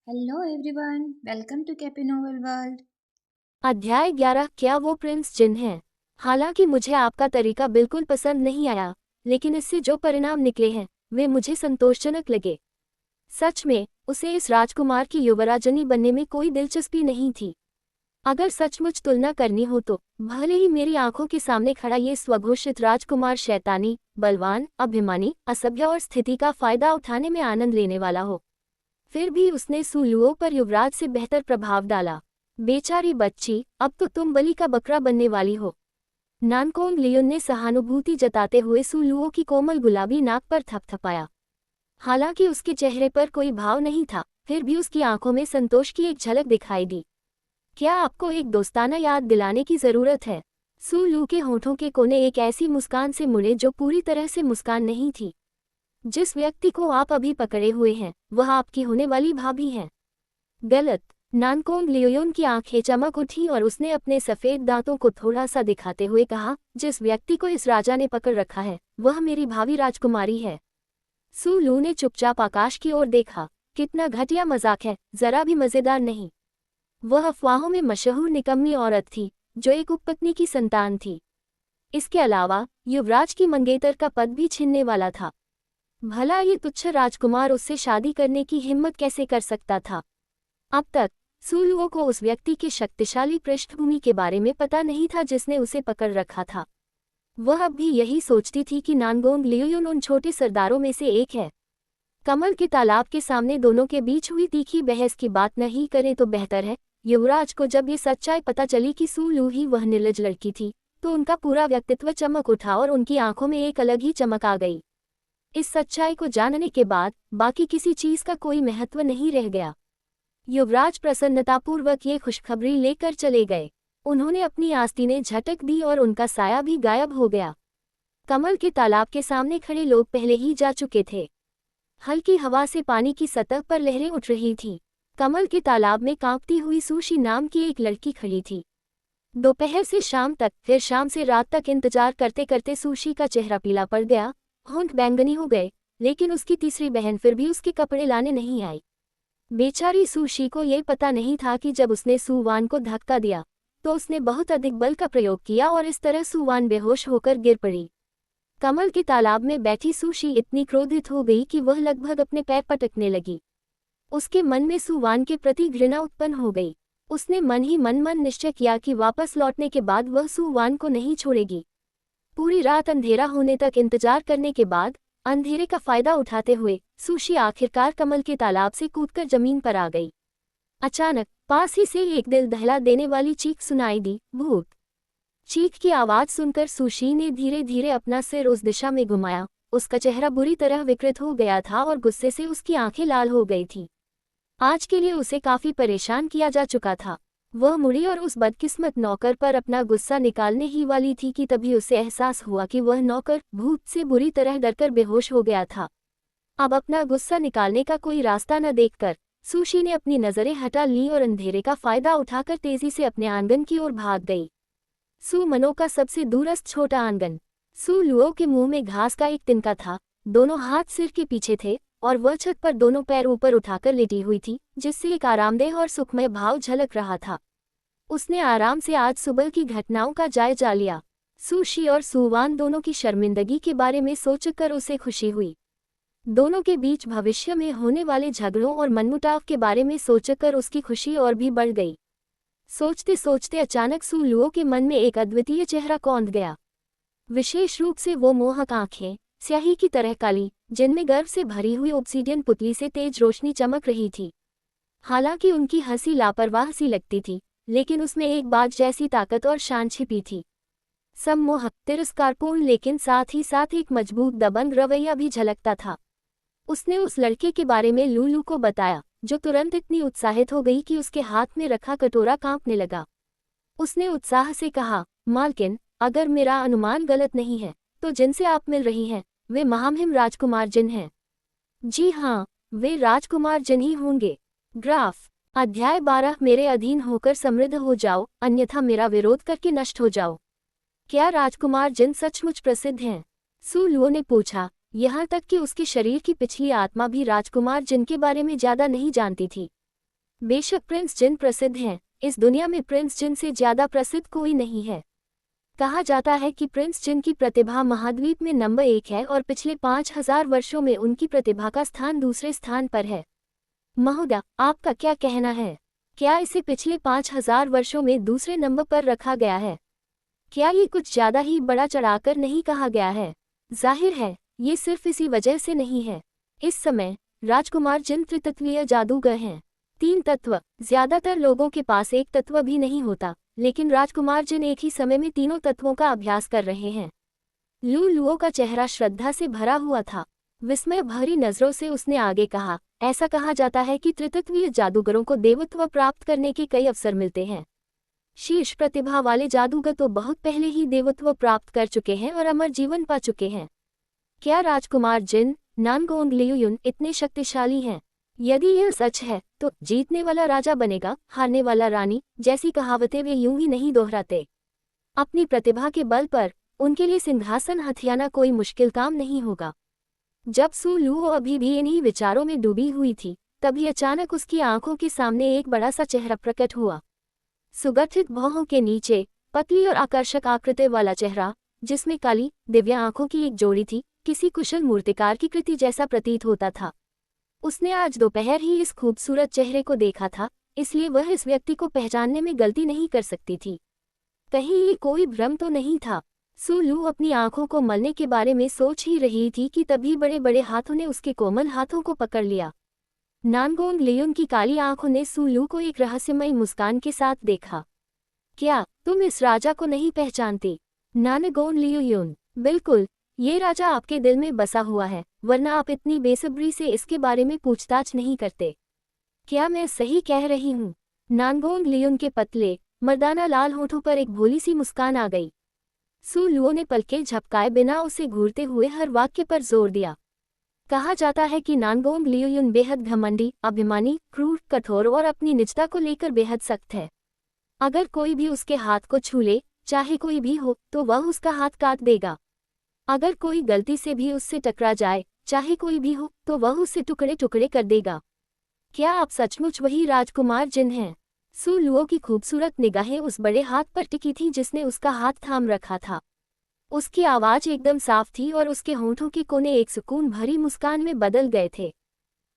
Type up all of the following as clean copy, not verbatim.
Hello everyone, welcome to Kaipi novel world. अध्याय 11। क्या वो प्रिंस जिन हैं? हालांकि मुझे आपका तरीका बिल्कुल पसंद नहीं आया, लेकिन इससे जो परिणाम निकले हैं वे मुझे संतोषजनक लगे। सच में उसे इस राजकुमार की युवराजनी बनने में कोई दिलचस्पी नहीं थी। अगर सचमुच तुलना करनी हो तो भले ही मेरी आंखों के सामने खड़ा ये स्वघोषित राजकुमार शैतानी, बलवान, अभिमानी, असभ्य और स्थिति का फायदा उठाने में आनंद लेने वाला हो, फिर भी उसने सुलुओं पर युवराज से बेहतर प्रभाव डाला। बेचारी बच्ची, अब तो तुम बलि का बकरा बनने वाली हो। नानकोंग लियोन ने सहानुभूति जताते हुए सुलुओं की कोमल गुलाबी नाक पर थपथपाया। हालांकि उसके चेहरे पर कोई भाव नहीं था, फिर भी उसकी आंखों में संतोष की एक झलक दिखाई दी। क्या आपको एक दोस्ताना याद दिलाने की जरूरत है? सुलू के होठों के कोने एक ऐसी मुस्कान से मुड़े जो पूरी तरह से मुस्कान नहीं थी। जिस व्यक्ति को आप अभी पकड़े हुए हैं वह आपकी होने वाली भाभी हैं। गलत। नानकोंग लियोन की आंखें चमक उठी और उसने अपने सफेद दांतों को थोड़ा सा दिखाते हुए कहा, जिस व्यक्ति को इस राजा ने पकड़ रखा है वह मेरी भावी राजकुमारी है। सू लू ने चुपचाप आकाश की ओर देखा। कितना घटिया मजाक है, जरा भी मजेदार नहीं। वह अफवाहों में मशहूर निकम्मी औरत थी जो एक उपपत्नी की संतान थी। इसके अलावा युवराज की मंगेतर का पद भी छीनने वाला था। भला ये तुच्छ राजकुमार उससे शादी करने की हिम्मत कैसे कर सकता था? अब तक सुलुओं को उस व्यक्ति की शक्तिशाली पृष्ठभूमि के बारे में पता नहीं था जिसने उसे पकड़ रखा था। वह अब भी यही सोचती थी कि नानगोंग लियोन उन छोटे सरदारों में से एक है। कमल के तालाब के सामने दोनों के बीच हुई तीखी बहस की बात नहीं करें तो बेहतर है। युवराज को जब ये सच्चाई पता चली कि सुलू ही वह निर्लज लड़की थी, तो उनका पूरा व्यक्तित्व चमक उठा और उनकी आंखों में एक अलग ही चमक आ गई। इस सच्चाई को जानने के बाद बाकी किसी चीज का कोई महत्व नहीं रह गया। युवराज प्रसन्नतापूर्वक ये खुशखबरी लेकर चले गए। उन्होंने अपनी आस्तीनें झटक दी और उनका साया भी गायब हो गया। कमल के तालाब के सामने खड़े लोग पहले ही जा चुके थे। हल्की हवा से पानी की सतह पर लहरें उठ रही थीं। कमल के तालाब में कांपती हुई सुशी नाम की एक लड़की खड़ी थी। दोपहर से शाम तक, फिर शाम से रात तक इंतजार करते करते सुशी का चेहरा पीला पड़ गया, होंठ बैंगनी हो गए, लेकिन उसकी तीसरी बहन फिर भी उसके कपड़े लाने नहीं आई। बेचारी सुशी को यह पता नहीं था कि जब उसने सुवान को धक्का दिया तो उसने बहुत अधिक बल का प्रयोग किया और इस तरह सुवान बेहोश होकर गिर पड़ी। कमल के तालाब में बैठी सुशी इतनी क्रोधित हो गई कि वह लगभग अपने पैर पटकने लगी। उसके मन में सुवान के प्रति घृणा उत्पन्न हो गई। उसने मन ही मन निश्चय किया कि वापस लौटने के बाद वह सुवान को नहीं छोड़ेगी। पूरी रात अंधेरा होने तक इंतजार करने के बाद, अंधेरे का फायदा उठाते हुए सुशी आखिरकार कमल के तालाब से कूदकर जमीन पर आ गई। अचानक पास ही से एक दिल दहला देने वाली चीख सुनाई दी, भूत। चीख की आवाज सुनकर सुशी ने धीरे धीरे अपना सिर उस दिशा में घुमाया। उसका चेहरा बुरी तरह विकृत हो गया था और गुस्से से उसकी आंखें लाल हो गई थीं। आज के लिए उसे काफी परेशान किया जा चुका था। वह मुड़ी और उस बदकिस्मत नौकर पर अपना गुस्सा निकालने ही वाली थी कि तभी उसे एहसास हुआ कि वह नौकर भूत से बुरी तरह डरकर बेहोश हो गया था। अब अपना गुस्सा निकालने का कोई रास्ता न देखकर सुशी ने अपनी नजरें हटा लीं और अंधेरे का फायदा उठाकर तेजी से अपने आंगन की ओर भाग गई। सुमनो का सबसे दूरस्थ छोटा आंगन। सुलुओं के मुंह में घास का एक तिनका था, दोनों हाथ सिर के पीछे थे और वह छत पर दोनों पैर ऊपर उठाकर लेटी हुई थी, जिससे एक आरामदेह और सुखमय भाव झलक रहा था। उसने आराम से आज सुबह की घटनाओं का जायजा लिया। सुशी और सुवान दोनों की शर्मिंदगी के बारे में सोचकर उसे खुशी हुई। दोनों के बीच भविष्य में होने वाले झगड़ों और मनमुटाव के बारे में सोचकर उसकी खुशी और भी बढ़ गई। सोचते सोचते अचानक सुलुओं के मन में एक अद्वितीय चेहरा कौंध गया। विशेष रूप से वो मोहक आंखें, स्याही की तरह काली, जिनमें गर्व से भरी हुई ऑब्सीडियन पुतली से तेज रोशनी चमक रही थी। हालांकि उनकी हंसी लापरवाह सी लगती थी, लेकिन उसमें एक बाज जैसी ताकत और शान छिपी थी। सम्मोहक, तिरस्कारपूर्ण, लेकिन साथ ही साथ एक मजबूत दबंग रवैया भी झलकता था। उसने उस लड़के के बारे में लूलू को बताया, जो तुरंत इतनी उत्साहित हो गई कि उसके हाथ में रखा कटोरा कांपने लगा। उसने उत्साह से कहा, मालकिन, अगर मेरा अनुमान गलत नहीं है तो जिनसे आप मिल रही हैं वे महामहिम राजकुमार जिन हैं। जी हाँ, वे राजकुमार जिन ही होंगे। ग्राफ। अध्याय 12। मेरे अधीन होकर समृद्ध हो जाओ, अन्यथा मेरा विरोध करके नष्ट हो जाओ। क्या राजकुमार जिन सचमुच प्रसिद्ध हैं? सुलुओं ने पूछा, यहाँ तक कि उसके शरीर की पिछली आत्मा भी राजकुमार जिन के बारे में ज्यादा नहीं जानती थी। बेशक प्रिंस जिन प्रसिद्ध हैं, इस दुनिया में प्रिंस जिन से ज्यादा प्रसिद्ध कोई नहीं है। कहा जाता है कि प्रिंस जिन की प्रतिभा महाद्वीप में नंबर 1 है और पिछले 5000 वर्षों में उनकी प्रतिभा का स्थान दूसरे स्थान पर है। महोदय, आपका क्या कहना है? क्या इसे पिछले 5000 वर्षों में दूसरे नंबर पर रखा गया है? क्या ये कुछ ज्यादा ही बड़ा चढ़ाकर नहीं कहा गया है? जाहिर है, ये सिर्फ इसी वजह से नहीं है। इस समय राजकुमार जिन त्रितत्वीय जादूगर हैं। 3 तत्व। ज्यादातर लोगों के पास एक तत्व भी नहीं होता, लेकिन राजकुमार जिन एक ही समय में तीनों तत्वों का अभ्यास कर रहे हैं। लू लुओ का चेहरा श्रद्धा से भरा हुआ था। विस्मय भरी नजरों से उसने आगे कहा, ऐसा कहा जाता है कि त्रितत्वीय जादूगरों को देवत्व प्राप्त करने के कई अवसर मिलते हैं। शीर्ष प्रतिभा वाले जादूगर तो बहुत पहले ही देवत्व प्राप्त कर चुके हैं और अमर जीवन पा चुके हैं। क्या राजकुमार जिन नानगोंग लियुयुन इतने शक्तिशाली हैं? यदि यह सच है तो जीतने वाला राजा बनेगा, हारने वाला रानी जैसी कहावतें वे यूं ही नहीं दोहराते। अपनी प्रतिभा के बल पर उनके लिए सिंहासन हथियाना कोई मुश्किल काम नहीं होगा। जब सू लू अभी भी इन्हीं विचारों में डूबी हुई थी, तभी अचानक उसकी आंखों के सामने एक बड़ा सा चेहरा प्रकट हुआ। सुगठित भौहों के नीचे पतली और आकर्षक आकृति वाला चेहरा, जिसमें काली दिव्य आंखों की एक जोड़ी थी, किसी कुशल मूर्तिकार की कृति जैसा प्रतीत होता था। उसने आज दोपहर ही इस खूबसूरत चेहरे को देखा था, इसलिए वह इस व्यक्ति को पहचानने में गलती नहीं कर सकती थी। कहीं ये कोई भ्रम तो नहीं था? सू लू अपनी आंखों को मलने के बारे में सोच ही रही थी कि तभी बड़े बड़े हाथों ने उसके कोमल हाथों को पकड़ लिया। नानगोंग लियुन की काली आंखों ने सू लू को एक रहस्यमयी मुस्कान के साथ देखा। क्या तुम इस राजा को नहीं पहचानती? नानगोंग लियुन, बिल्कुल, ये राजा आपके दिल में बसा हुआ है, वरना आप इतनी बेसब्री से इसके बारे में पूछताछ नहीं करते। क्या मैं सही कह रही हूँ? नानगोंग लियुन के पतले मर्दाना लाल होठों पर एक भोली सी मुस्कान आ गई। सू लुओ ने पलकें झपकाए बिना उसे घूरते हुए हर वाक्य पर जोर दिया। कहा जाता है कि नानगोंग लियुन बेहद घमंडी, अभिमानी, क्रूर, कठोर और अपनी निजता को लेकर बेहद सख्त है। अगर कोई भी उसके हाथ को छू ले, चाहे कोई भी हो, तो वह उसका हाथ काट देगा। अगर कोई गलती से भी उससे टकरा जाए, चाहे कोई भी हो, तो वह उसे टुकड़े टुकड़े कर देगा। क्या आप सचमुच वही राजकुमार जिन हैं? सू लुओ की खूबसूरत निगाहें उस बड़े हाथ पर टिकी थी जिसने उसका हाथ थाम रखा था। उसकी आवाज एकदम साफ थी और उसके होंठों के कोने एक सुकून भरी मुस्कान में बदल गए थे।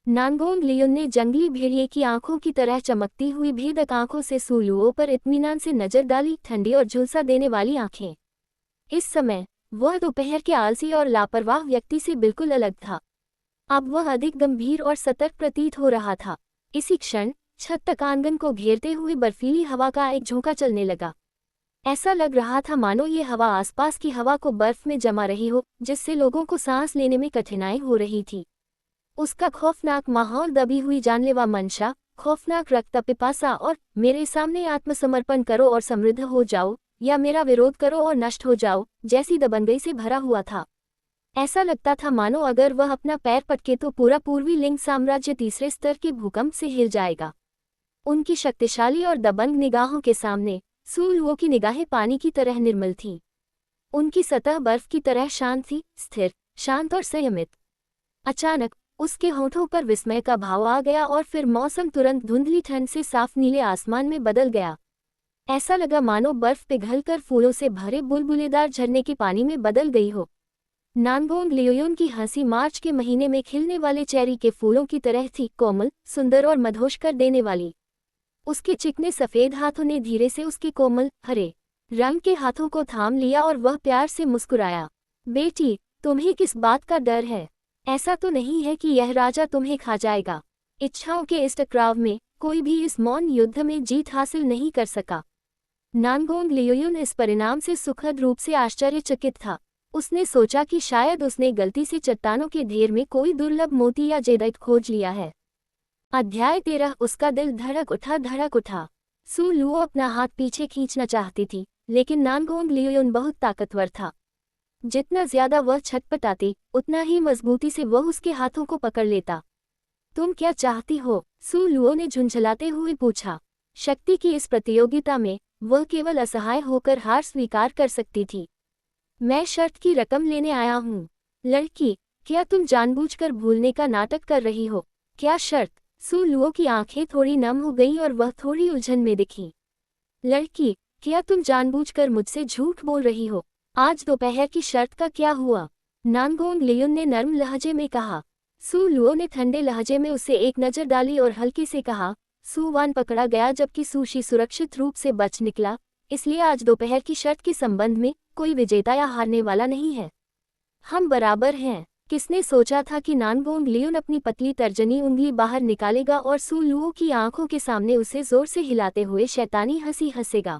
नानगोंग लियुन ने जंगली भेड़िए की आंखों की तरह चमकती हुई भेदक आंखों से सू लुओ पर इत्मीनान से नजर डाली, ठंडी और झुलसा देने वाली आंखें। इस समय वह दोपहर के आलसी और लापरवाह व्यक्ति से बिल्कुल अलग था। अब वह अधिक गंभीर और सतर्क प्रतीत हो रहा था। इसी क्षण छत तक आंगन को घेरते हुए बर्फीली हवा का एक झोंका चलने लगा। ऐसा लग रहा था मानो ये हवा आसपास की हवा को बर्फ में जमा रही हो, जिससे लोगों को सांस लेने में कठिनाई हो रही थी। उसका खौफनाक माहौल, दबी हुई जानलेवा मंशा, खौफनाक रक्त पिपासा और मेरे सामने आत्मसमर्पण करो और समृद्ध हो जाओ, या मेरा विरोध करो और नष्ट हो जाओ, जैसी दबंगई से भरा हुआ था। ऐसा लगता था मानो अगर वह अपना पैर पटके तो पूरा पूर्वी लिंग साम्राज्य तीसरे स्तर के भूकंप से हिल जाएगा। उनकी शक्तिशाली और दबंग निगाहों के सामने सू लुओ की निगाहें पानी की तरह निर्मल थीं। उनकी सतह बर्फ की तरह शांत थी, स्थिर, शांत और संयमित। अचानक उसके होठों पर विस्मय का भाव आ गया और फिर मौसम तुरंत धुंधली ठंड से साफ नीले आसमान में बदल गया। ऐसा लगा मानो बर्फ पिघलकर फूलों से भरे बुलबुलेदार झरने के पानी में बदल गई हो। नानगोंग लियुन की हंसी मार्च के महीने में खिलने वाले चेरी के फूलों की तरह थी, कोमल, सुंदर और मदहोश कर देने वाली। उसके चिकने सफेद हाथों ने धीरे से उसके कोमल हरे रंग के हाथों को थाम लिया और वह प्यार से मुस्कुराया। बेटी, तुम्हें किस बात का डर है? ऐसा तो नहीं है कि यह राजा तुम्हें खा जाएगा? इच्छाओं के इस टकराव में कोई भी इस मौन युद्ध में जीत हासिल नहीं कर सका। नानगोंग लियुन इस परिणाम से सुखद रूप से आश्चर्यचकित था। उसने सोचा कि शायद उसने गलती से चट्टानों के ढेर में कोई दुर्लभ मोती या जेडाइट खोज लिया है। अध्याय 13। उसका दिल धड़क उठा। सू लुओ अपना हाथ पीछे खींचना चाहती थी, लेकिन नानगोंग लियुन बहुत ताकतवर था। जितना ज्यादा वह छटपटाती, उतना ही मजबूती से वह उसके हाथों को पकड़ लेता। तुम क्या चाहती हो? सू लुओ ने झुंझलाते हुए पूछा। शक्ति की इस प्रतियोगिता में वह केवल असहाय होकर हार स्वीकार कर सकती थी। मैं शर्त की रकम लेने आया हूँ। लड़की, क्या तुम जानबूझकर भूलने का नाटक कर रही हो? क्या शर्त? सू लुओ की आंखें थोड़ी नम हो गईं और वह थोड़ी उलझन में दिखी। लड़की, क्या तुम जानबूझकर मुझसे झूठ बोल रही हो? आज दोपहर की शर्त का क्या हुआ? नानगोंग लियुन ने नर्म लहजे में कहा। सू लुओ ने ठंडे लहजे में उसे एक नज़र डाली और हल्के से कहा, सू वान पकड़ा गया जबकि सूशी सुरक्षित रूप से बच निकला, इसलिए आज दोपहर की शर्त के संबंध में कोई विजेता या हारने वाला नहीं है। हम बराबर हैं। किसने सोचा था कि नानगोंग लियुन अपनी पतली तर्जनी उंगली बाहर निकालेगा और सू लुओ की आंखों के सामने उसे जोर से हिलाते हुए शैतानी हंसी हंसेगा।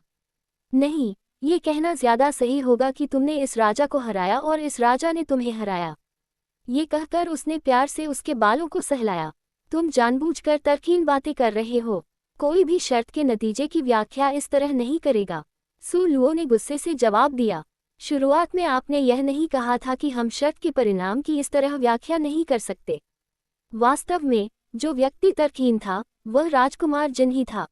नहीं, ये कहना ज्यादा सही होगा कि तुमने इस राजा को हराया और इस राजा ने तुम्हें हराया। ये कहकर उसने प्यार से उसके बालों को सहलाया। तुम जानबूझकर तर्कहीन बातें कर रहे हो। कोई भी शर्त के नतीजे की व्याख्या इस तरह नहीं करेगा। सू लुओ ने गुस्से से जवाब दिया। शुरुआत में आपने यह नहीं कहा था कि हम शर्त के परिणाम की इस तरह व्याख्या नहीं कर सकते। वास्तव में जो व्यक्ति तर्कहीन था वह राजकुमार जिन ही था।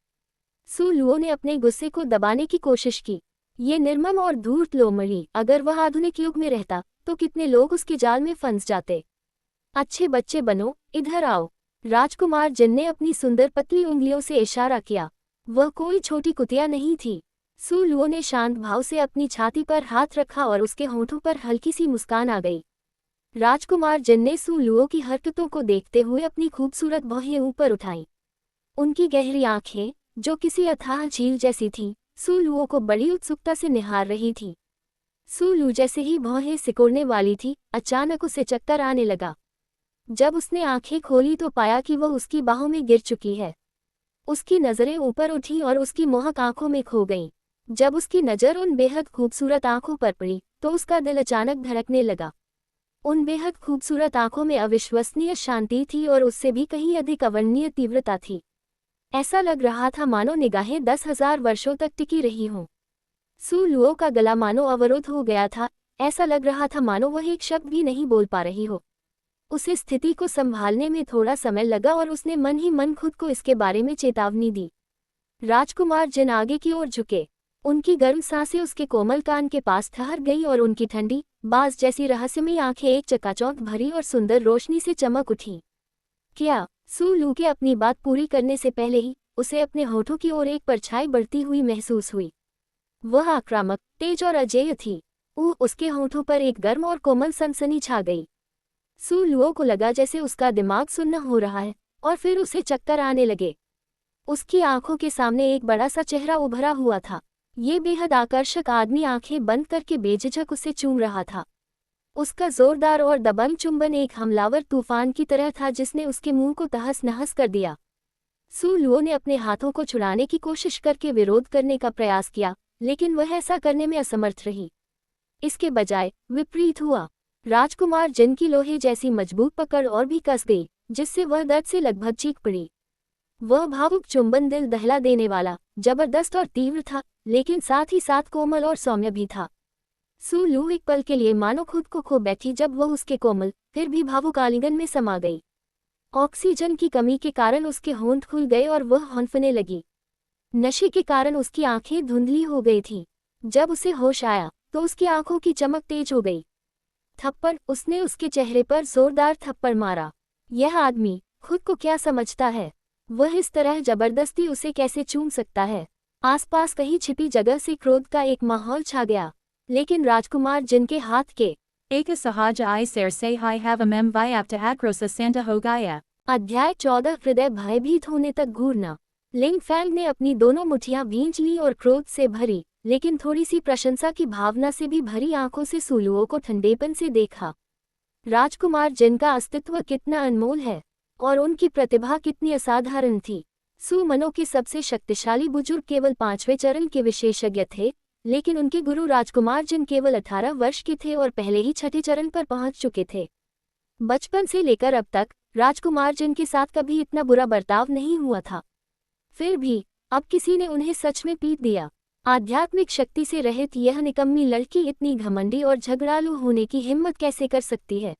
सू लुओ ने अपने गुस्से को दबाने की कोशिश की। ये निर्मम और धूर्त लोमड़ी, अगर वह आधुनिक युग में रहता तो कितने लोग उसके जाल में फंस जाते। अच्छे बच्चे बनो, इधर आओ। राजकुमार जिन ने अपनी सुंदर पतली उंगलियों से इशारा किया। वह कोई छोटी कुतिया नहीं थी। सू लुओ ने शांत भाव से अपनी छाती पर हाथ रखा और उसके होठों पर हल्की सी मुस्कान आ गई। राजकुमार जिन ने सू लुओ की हरकतों को देखते हुए अपनी खूबसूरत भौहें ऊपर उठाईं। उनकी गहरी आंखें, जो किसी अथाह झील जैसी थीं, सू लुओ को बड़ी उत्सुकता से निहार रही थी। सू लू जैसे ही भौहें सिकोड़ने वाली थी, अचानक उसे चक्कर आने लगा। जब उसने आंखें खोली तो पाया कि वह उसकी बाहों में गिर चुकी है। उसकी नज़रें ऊपर उठीं और उसकी मोहक आंखों में खो गईं। जब उसकी नज़र उन बेहद खूबसूरत आंखों पर पड़ी तो उसका दिल अचानक धड़कने लगा। उन बेहद खूबसूरत आंखों में अविश्वसनीय शांति थी और उससे भी कहीं अधिक अवर्णनीय तीव्रता थी। ऐसा लग रहा था मानो निगाहें 10,000 वर्षों तक टिकी रही हों। सू लुओ का गला मानो अवरुद्ध हो गया था। ऐसा लग रहा था मानो वह एक शब्द भी नहीं बोल पा रही हो। उसे स्थिति को संभालने में थोड़ा समय लगा और उसने मन ही मन खुद को इसके बारे में चेतावनी दी। राजकुमार जिन आगे की ओर झुके। उनकी गर्म सांसें उसके कोमल कान के पास ठहर गईं और उनकी ठंडी, बाज जैसी रहस्यमयी आंखें एक चकाचौंध भरी और सुंदर रोशनी से चमक उठीं। क्या? सू लू के अपनी बात पूरी करने से पहले ही उसे अपने होठों की ओर एक परछाई बढ़ती हुई महसूस हुई। वह आक्रामक, तेज और अजेय थी। उसके होठों पर एक गर्म और कोमल सनसनी छा गई। सू लुओ को लगा जैसे उसका दिमाग सुन्न हो रहा है और फिर उसे चक्कर आने लगे। उसकी आंखों के सामने एक बड़ा सा चेहरा उभरा हुआ था। ये बेहद आकर्षक आदमी आंखें बंद करके बेझिझक उसे चूम रहा था। उसका जोरदार और दबंग चुंबन एक हमलावर तूफान की तरह था जिसने उसके मुंह को तहस नहस कर दिया। सू लुओ ने अपने हाथों को छुड़ाने की कोशिश करके विरोध करने का प्रयास किया, लेकिन वह ऐसा करने में असमर्थ रही। इसके बजाय विपरीत हुआ। राजकुमार जिन की लोहे जैसी मजबूत पकड़ और भी कस गई, जिससे वह दर्द से लगभग चीख पड़ी। वह भावुक चुंबन दिल दहला देने वाला, जबरदस्त और तीव्र था, लेकिन साथ ही साथ कोमल और सौम्य भी था। सू लू एक पल के लिए मानो खुद को खो बैठी जब वह उसके कोमल, फिर भी भावुक आलिंगन में समा गई। ऑक्सीजन की कमी के कारण उसके होंठ खुल गए और वह हौंफने लगी। नशे के कारण उसकी आंखें धुंधली हो गई थीं। जब उसे होश आया तो उसकी आंखों की चमक तेज हो गई। थप्पड़, उसने उसके चेहरे पर जोरदार थप्पड़ मारा। यह आदमी खुद को क्या समझता है? वह इस तरह जबरदस्ती उसे कैसे चूम सकता है? आसपास कहीं छिपी जगह से क्रोध का एक माहौल छा गया, लेकिन राजकुमार जिनके हाथ के एक सहज आई सेर से हाई हैव अमेम वायाप्ट आक्रोश सेंटा हो गया। अध्याय 14 हृदय भयभीत होने तक घूरना। लिंग फैंग ने अपनी दोनों मुठियां भींच ली और क्रोध से भरी, लेकिन थोड़ी सी प्रशंसा की भावना से भी भरी आंखों से सूलुओं को ठंडेपन से देखा। राजकुमार जिनका अस्तित्व कितना अनमोल है और उनकी प्रतिभा कितनी असाधारण थी। सुमनों के सबसे शक्तिशाली बुजुर्ग केवल 5वें चरण के विशेषज्ञ थे, लेकिन उनके गुरु राजकुमार जिन केवल 18 वर्ष के थे और पहले ही 6ठे चरण पर पहुंच चुके थे। बचपन से लेकर अब तक राजकुमार जिन के साथ कभी इतना बुरा बर्ताव नहीं हुआ था। फिर भी अब किसी ने उन्हें सच में पीट दिया। आध्यात्मिक शक्ति से रहित यह निकम्मी लड़की इतनी घमंडी और झगड़ालू होने की हिम्मत कैसे कर सकती है?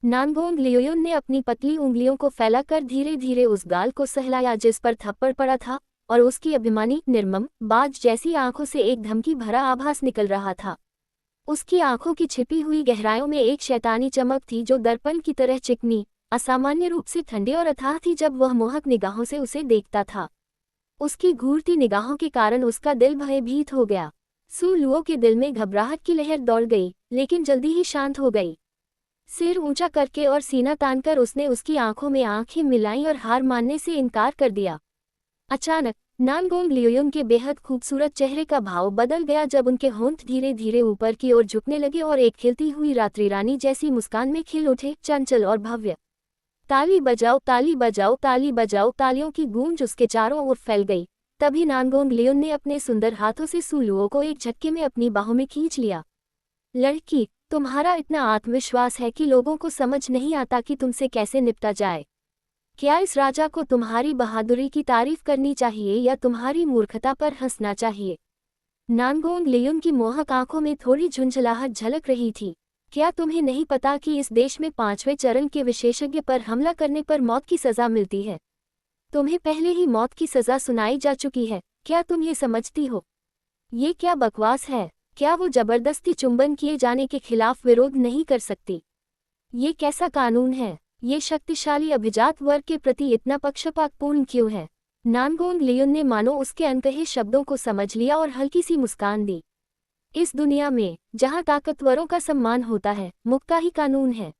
नानगोंग लियोयुन ने अपनी पतली उंगलियों को फैलाकर धीरे धीरे उस गाल को सहलाया जिस पर थप्पड़ पड़ा था, और उसकी अभिमानी, निर्मम, बाज जैसी आंखों से एक धमकी भरा आभास निकल रहा था। उसकी आंखों की छिपी हुई गहराइयों में एक शैतानी चमक थी जो दर्पण की तरह चिकनी, असामान्य रूप से ठंडे और अथाह थी जब वह मोहक निगाहों से उसे देखता था। उसकी घूरती निगाहों के कारण उसका दिल भयभीत हो गया। सू लुओ के दिल में घबराहट की लहर दौड़ गई, लेकिन जल्दी ही शांत हो गई। सिर ऊंचा करके और सीना तानकर उसने उसकी आंखों में आंखें मिलाईं और हार मानने से इनकार कर दिया। अचानक नानगोंग लियोयुन के बेहद खूबसूरत चेहरे का भाव बदल गया जब उनके होंठ धीरे धीरे ऊपर की ओर झुकने लगे और एक खिलती हुई रात्रि रानी जैसी मुस्कान में खिल उठे, चंचल और भव्य। ताली बजाओ, ताली बजाओ, ताली बजाओ। तालियों की गूंज उसके चारों ओर फैल गई। तभी नानगोंग लियोन ने अपने सुंदर हाथों से सू लुओ को एक झटके में अपनी बाहों में खींच लिया। लड़की, तुम्हारा इतना आत्मविश्वास है कि लोगों को समझ नहीं आता कि तुमसे कैसे निपटा जाए। क्या इस राजा को तुम्हारी बहादुरी की तारीफ करनी चाहिए या तुम्हारी मूर्खता पर हंसना चाहिए? नानगोंग लियोन की मोहक आंखों में थोड़ी झुंझलाहट झलक रही थी। क्या तुम्हें नहीं पता कि इस देश में 5वें चरण के विशेषज्ञ पर हमला करने पर मौत की सजा मिलती है? तुम्हें पहले ही मौत की सजा सुनाई जा चुकी है। क्या तुम ये समझती हो? ये क्या बकवास है? क्या वो जबरदस्ती चुंबन किए जाने के खिलाफ विरोध नहीं कर सकती? ये कैसा कानून है? ये शक्तिशाली अभिजात वर्ग के प्रति इतना पक्षपातपूर्ण क्यों है? नानगोंग लियोन ने मानो उसके अनकहे शब्दों को समझ लिया और हल्की सी मुस्कान दी। इस दुनिया में जहाँ ताकतवरों का सम्मान होता है, मुक्का ही कानून है।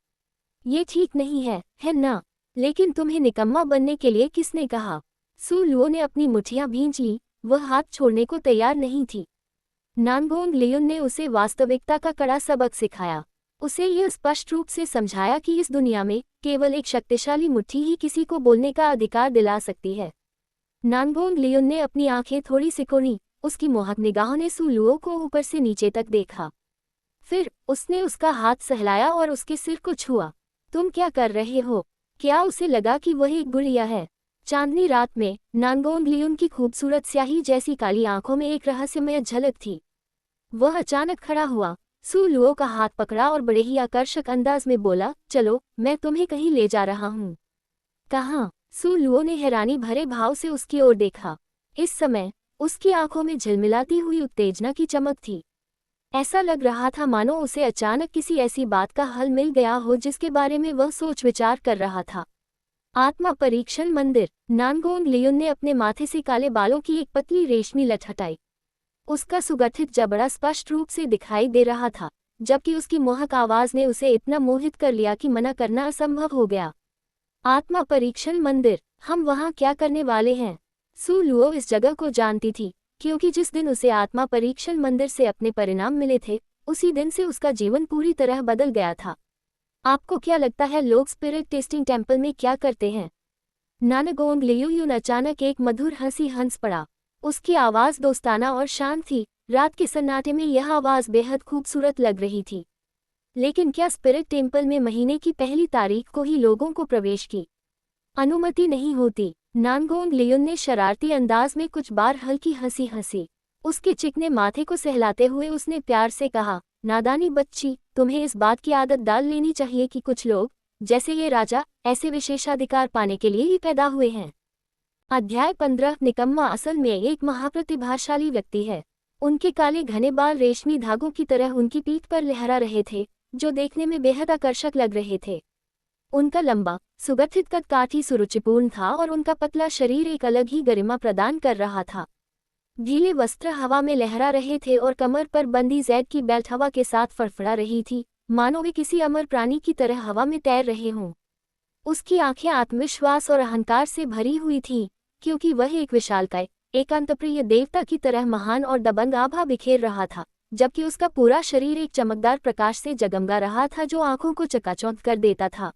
ये ठीक नहीं है ना? लेकिन तुम्हें निकम्मा बनने के लिए किसने कहा? सू लुओ ने अपनी मुठ्ठियां भींच ली, वह हाथ छोड़ने को तैयार नहीं थी। नानगोंग लियोन ने उसे वास्तविकता का कड़ा सबक सिखाया। उसे यह स्पष्ट रूप से समझाया कि इस दुनिया में केवल एक शक्तिशाली मुट्ठी ही किसी को बोलने का अधिकार दिला सकती है। नानगोंग लियोन ने अपनी आंखें थोड़ी सिकोड़ी, उसकी मोहक निगाहों ने सू लुओ को ऊपर से नीचे तक देखा। फिर उसने उसका हाथ सहलाया और उसके सिर को छुआ। तुम क्या कर रहे हो? क्या उसे लगा कि वह एक गुड़िया है? चांदनी रात में नानगोंग लियोन की खूबसूरत स्याही जैसी काली आंखों में एक रहस्यमय झलक थी। वह अचानक खड़ा हुआ, सू लुओ का हाथ पकड़ा और बड़े ही आकर्षक अंदाज में बोला, चलो, मैं तुम्हें कहीं ले जा रहा हूँ। कहाँ? सू लुओ ने हैरानी भरे भाव से उसकी ओर देखा। इस समय उसकी आंखों में झिलमिलाती हुई उत्तेजना की चमक थी। ऐसा लग रहा था मानो उसे अचानक किसी ऐसी बात का हल मिल गया हो जिसके बारे में वह सोच विचार कर रहा था। आत्मा परीक्षण मंदिर। नानगोंग लियोन ने अपने माथे से काले बालों की एक पतली रेशमी लट हटाई। उसका सुगठित जबड़ा स्पष्ट रूप से दिखाई दे रहा था, जबकि उसकी मोहक आवाज ने उसे इतना मोहित कर लिया कि मना करना असंभव हो गया। आत्मा परीक्षण मंदिर, हम वहाँ क्या करने वाले हैं? सू लुओ इस जगह को जानती थी, क्योंकि जिस दिन उसे आत्मा परीक्षण मंदिर से अपने परिणाम मिले थे, उसी दिन से उसका जीवन पूरी तरह बदल गया था। आपको क्या लगता है लोग स्पिरिट टेस्टिंग टेम्पल में क्या करते हैं? नानगोंग लियोयुन अचानक एक मधुर हंसी हंस पड़ा। उसकी आवाज दोस्ताना और शांत थी। रात के सन्नाटे में यह आवाज बेहद खूबसूरत लग रही थी। लेकिन क्या स्पिरिट टेम्पल में महीने की पहली तारीख को ही लोगों को प्रवेश की अनुमति नहीं होती? नानगोंग लियोन ने शरारती अंदाज में कुछ बार हल्की हंसी हंसी। उसके चिकने माथे को सहलाते हुए उसने प्यार से कहा, नादानी बच्ची, तुम्हें इस बात की आदत डाल लेनी चाहिए कि कुछ लोग, जैसे ये राजा, ऐसे विशेषाधिकार पाने के लिए ही पैदा हुए हैं। अध्याय 15। निकम्मा असल में एक महाप्रतिभाशाली व्यक्ति है। उनके काले घने बाल रेशमी धागों की तरह उनकी पीठ पर लहरा रहे थे, जो देखने में बेहद आकर्षक लग रहे थे। उनका लंबा, सुगठित कद काठी सुरुचिपूर्ण था और उनका पतला शरीर एक अलग ही गरिमा प्रदान कर रहा था। गीले वस्त्र हवा में लहरा रहे थे और कमर पर बंदी जैद की बेल्ट हवा के साथ फड़फड़ा रही थी, मानो वे किसी अमर प्राणी की तरह हवा में तैर रहे हों। उसकी आंखें आत्मविश्वास और अहंकार से भरी हुई थीं, क्योंकि वह एक विशालकाय, एकांतप्रिय देवता की तरह महान और दबंग आभा बिखेर रहा था, जबकि उसका पूरा शरीर एक चमकदार प्रकाश से जगमगा रहा था जो आंखों को चकाचौंध कर देता था।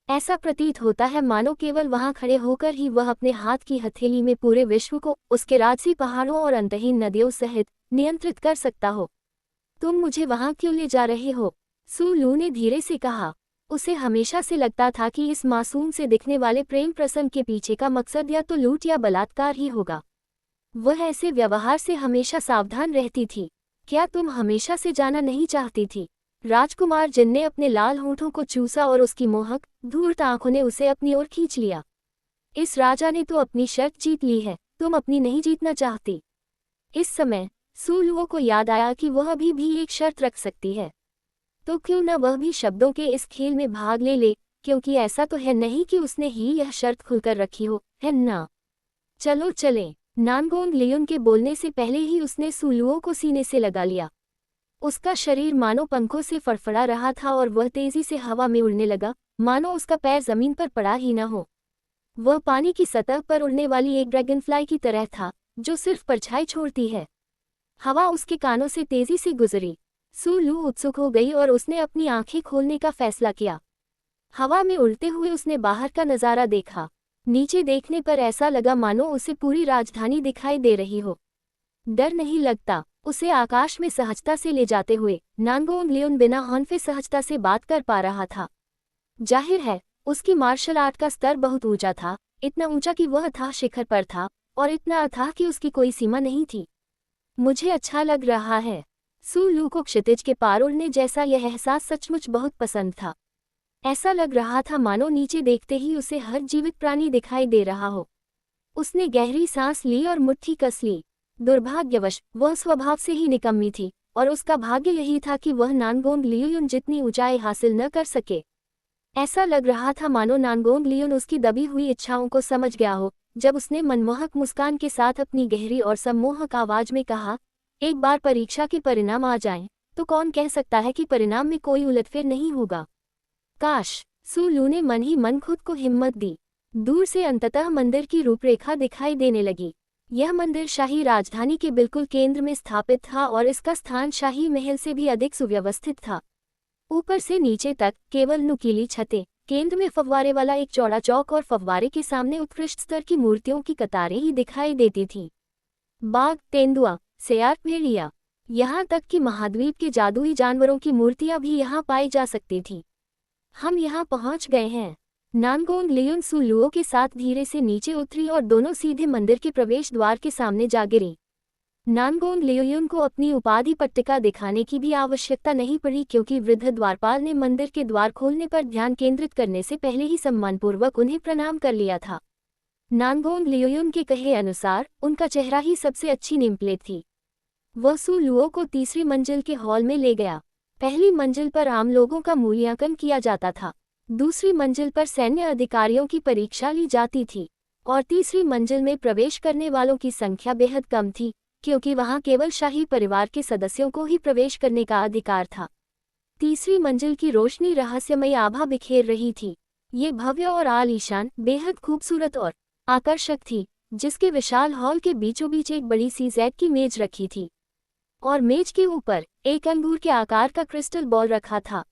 ऐसा प्रतीत होता है मानो केवल वहां खड़े होकर ही वह अपने हाथ की हथेली में पूरे विश्व को, उसके राजसी पहाड़ों और अंतहीन नदियों सहित, नियंत्रित कर सकता हो। तुम मुझे वहां क्यों ले जा रहे हो? सू लू ने धीरे से कहा। उसे हमेशा से लगता था कि इस मासूम से दिखने वाले प्रेम प्रसंग के पीछे का मकसद या तो लूट या बलात्कार ही होगा। वह ऐसे व्यवहार से हमेशा सावधान रहती थी। क्या तुम हमेशा से जाना नहीं चाहती थी? राजकुमार जिन ने अपने लाल होठों को चूसा और उसकी मोहक, धूर्त आंखों ने उसे अपनी ओर खींच लिया। इस राजा ने तो अपनी शर्त जीत ली है, तुम अपनी नहीं जीतना चाहती। इस समय सू लुओ को याद आया कि वह अभी भी एक शर्त रख सकती है। तो क्यों न वह भी शब्दों के इस खेल में भाग ले ले, क्योंकि ऐसा तो है नहीं कि उसने ही यह शर्त खुलकर रखी हो, है ना? चलो चलें। नानगोंग लियुन के बोलने से पहले ही उसने सुलुओ को सीने से लगा लिया। उसका शरीर मानो पंखों से फड़फड़ा रहा था और वह तेजी से हवा में उड़ने लगा, मानो उसका पैर जमीन पर पड़ा ही न हो। वह पानी की सतह पर उड़ने वाली एक ड्रैगनफ्लाई की तरह था, जो सिर्फ परछाई छोड़ती है। हवा उसके कानों से तेजी से गुजरी। सुलू उत्सुक हो गई और उसने अपनी आंखें खोलने का फैसला किया। हवा में उड़ते हुए उसने बाहर का नज़ारा देखा। नीचे देखने पर ऐसा लगा मानो उसे पूरी राजधानी दिखाई दे रही हो। डर नहीं लगता, उसे आकाश में सहजता से ले जाते हुए नानगोंग लियुन बिना हौंफे सहजता से बात कर पा रहा था। जाहिर है, उसकी मार्शल आर्ट का स्तर बहुत ऊंचा था, इतना ऊंचा कि वह अथाह शिखर पर था, और इतना अथाह कि उसकी कोई सीमा नहीं थी। मुझे अच्छा लग रहा है। सुलू को क्षितिज के पार उड़ने जैसा यह एहसास सचमुच बहुत पसंद था। ऐसा लग रहा था मानो नीचे देखते ही उसे हर जीवित प्राणी दिखाई दे रहा हो। उसने गहरी सांस ली और मुट्ठी कस ली। दुर्भाग्यवश वह स्वभाव से ही निकम्मी थी, और उसका भाग्य यही था कि वह नानगोंग लियुन जितनी ऊंचाई हासिल न कर सके। ऐसा लग रहा था मानो नानगोंग लियुन उसकी दबी हुई इच्छाओं को समझ गया हो, जब उसने मनमोहक मुस्कान के साथ अपनी गहरी और सम्मोहक आवाज में कहा, एक बार परीक्षा के परिणाम आ जाएं, तो कौन कह सकता है कि परिणाम में कोई उलटफेर नहीं होगा। काश। सुलू ने मन ही मन खुद को हिम्मत दी। दूर से अंततः मंदिर की रूपरेखा दिखाई देने लगी। यह मंदिर शाही राजधानी के बिल्कुल केंद्र में स्थापित था और इसका स्थान शाही महल से भी अधिक सुव्यवस्थित था। ऊपर से नीचे तक केवल नुकीली छतें, केंद्र में फव्वारे वाला एक चौड़ा चौक और फव्वारे के सामने उत्कृष्ट स्तर की मूर्तियों की कतारें ही दिखाई देती थीं। बाघ, तेंदुआ, सियार, भेड़िया, यहाँ तक कि महाद्वीप के जादुई जानवरों की मूर्तियां भी यहाँ पाई जा सकती थीं। हम यहाँ पहुँच गए हैं। नानगोंग लियुन सुलुओ के साथ धीरे से नीचे उतरी और दोनों सीधे मंदिर के प्रवेश द्वार के सामने जा गिरी। नानगोंग लियुन को अपनी उपाधि पट्टिका दिखाने की भी आवश्यकता नहीं पड़ी, क्योंकि वृद्ध द्वारपाल ने मंदिर के द्वार खोलने पर ध्यान केंद्रित करने से पहले ही सम्मानपूर्वक उन्हें प्रणाम कर लिया था। नानगोंग लियुन के कहे अनुसार उनका चेहरा ही सबसे अच्छी नेमप्लेट थी। वह सुलुओ को तीसरी मंजिल के हॉल में ले गया। पहली मंजिल पर आम लोगों का मूल्यांकन किया जाता था, दूसरी मंजिल पर सैन्य अधिकारियों की परीक्षा ली जाती थी, और तीसरी मंजिल में प्रवेश करने वालों की संख्या बेहद कम थी, क्योंकि वहां केवल शाही परिवार के सदस्यों को ही प्रवेश करने का अधिकार था। तीसरी मंजिल की रोशनी रहस्यमयी आभा बिखेर रही थी। ये भव्य और आलीशान, बेहद खूबसूरत और आकर्षक थी, जिसके विशाल हॉल के बीचों बीच एक बड़ी सी जैड की मेज रखी थी, और मेज के ऊपर एक अंगूर के आकार का क्रिस्टल बॉल रखा था।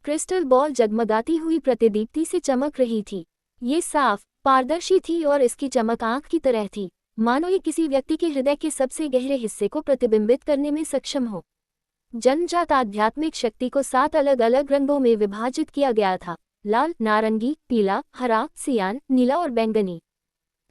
क्रिस्टल बॉल जगमगाती हुई प्रतिदीप्ति से चमक रही थी। ये साफ, पारदर्शी थी और इसकी चमक आंख की तरह थी, मानो ये किसी व्यक्ति के हृदय के सबसे गहरे हिस्से को प्रतिबिंबित करने में सक्षम हो। जन्मजात आध्यात्मिक शक्ति को 7 अलग अलग रंगों में विभाजित किया गया था: लाल, नारंगी, पीला, हरा, सियान, नीला और बैंगनी।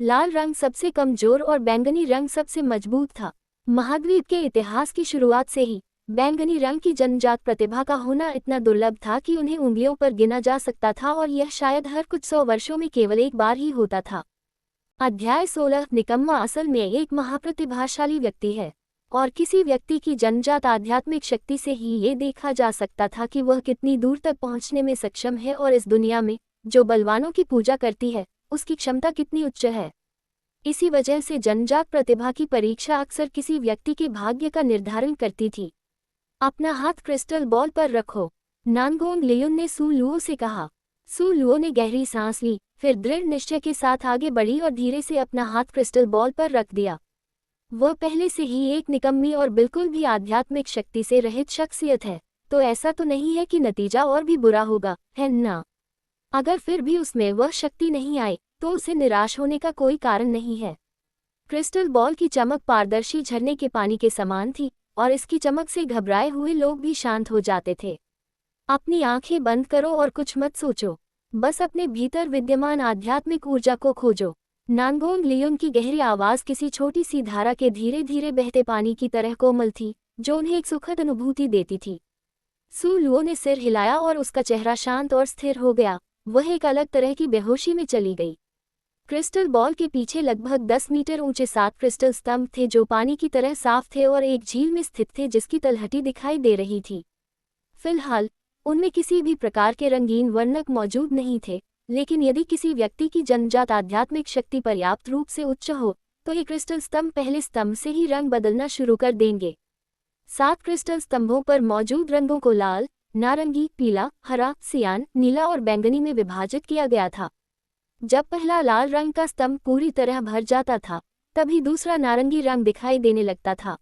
लाल रंग सबसे कमजोर और बैंगनी रंग सबसे मजबूत था। महाद्वीप के इतिहास की शुरुआत से ही बैंगनी रंग की जन्मजात प्रतिभा का होना इतना दुर्लभ था कि उन्हें उंगलियों पर गिना जा सकता था, और यह शायद हर कुछ 100 वर्षों में केवल एक बार ही होता था। अध्याय 16। निकम्मा असल में एक महाप्रतिभाशाली व्यक्ति है, और किसी व्यक्ति की जन्मजात आध्यात्मिक शक्ति से ही ये देखा जा सकता था कि वह कितनी दूर तक पहुंचने में सक्षम है, और इस दुनिया में जो बलवानों की पूजा करती है उसकी क्षमता कितनी उच्च है। इसी वजह से जन्मजात प्रतिभा की परीक्षा अक्सर किसी व्यक्ति के भाग्य का निर्धारण करती थी। अपना हाथ क्रिस्टल बॉल पर रखो, नानगोंग लियुन ने सुलुओ से कहा। सुलुओ ने गहरी सांस ली, फिर दृढ़ निश्चय के साथ आगे बढ़ी और धीरे से अपना हाथ क्रिस्टल बॉल पर रख दिया। वह पहले से ही एक निकम्मी और बिल्कुल भी आध्यात्मिक शक्ति से रहित शख्सियत है, तो ऐसा तो नहीं है कि नतीजा और भी बुरा होगा, है ना? अगर फिर भी उसमें वह शक्ति नहीं आई तो उसे निराश होने का कोई कारण नहीं है। क्रिस्टल बॉल की चमक पारदर्शी झरने के पानी के समान थी, और इसकी चमक से घबराए हुए लोग भी शांत हो जाते थे। अपनी आंखें बंद करो और कुछ मत सोचो, बस अपने भीतर विद्यमान आध्यात्मिक ऊर्जा को खोजो। नानगोंग लियुन की गहरी आवाज किसी छोटी सी धारा के धीरे धीरे बहते पानी की तरह कोमल थी, जो उन्हें एक सुखद अनुभूति देती थी। सुलुओ ने सिर हिलाया और उसका चेहरा शांत और स्थिर हो गया। वह एक अलग तरह की बेहोशी में चली गई। क्रिस्टल बॉल के पीछे लगभग 10 मीटर ऊंचे 7 क्रिस्टल स्तंभ थे, जो पानी की तरह साफ थे और एक झील में स्थित थे जिसकी तलहटी दिखाई दे रही थी। फिलहाल उनमें किसी भी प्रकार के रंगीन वर्णक मौजूद नहीं थे, लेकिन यदि किसी व्यक्ति की जन्मजात आध्यात्मिक शक्ति पर्याप्त रूप से उच्च हो तो ये क्रिस्टल स्तंभ पहले स्तंभ से ही रंग बदलना शुरू कर देंगे। 7 क्रिस्टल स्तंभों पर मौजूद रंगों को लाल, नारंगी, पीला, हरा, सियान, नीला और बैंगनी में विभाजित किया गया था। जब पहला लाल रंग का स्तंभ पूरी तरह भर जाता था, तभी दूसरा नारंगी रंग दिखाई देने लगता था।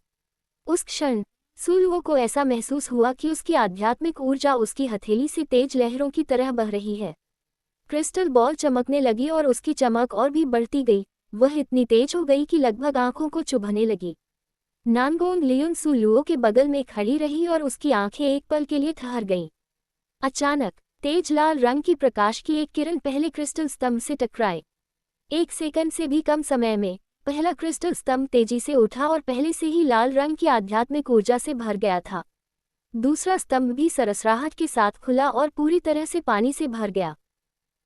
उस क्षण सुलुओ को ऐसा महसूस हुआ कि उसकी आध्यात्मिक ऊर्जा उसकी हथेली से तेज लहरों की तरह बह रही है। क्रिस्टल बॉल चमकने लगी और उसकी चमक और भी बढ़ती गई। वह इतनी तेज हो गई कि लगभग आंखों को चुभने लगी। नानगोंग लियुन सुलुओ के बगल में खड़ी रही और उसकी आंखें एक पल के लिए ठहर गईं। अचानक तेज लाल रंग की प्रकाश की एक किरण पहले क्रिस्टल स्तंभ से टकराई। 1 सेकंड से भी कम समय में पहला क्रिस्टल स्तंभ तेजी से उठा और पहले से ही लाल रंग की आध्यात्मिक ऊर्जा से भर गया था। दूसरा स्तंभ भी सरसराहट के साथ खुला और पूरी तरह से पानी से भर गया।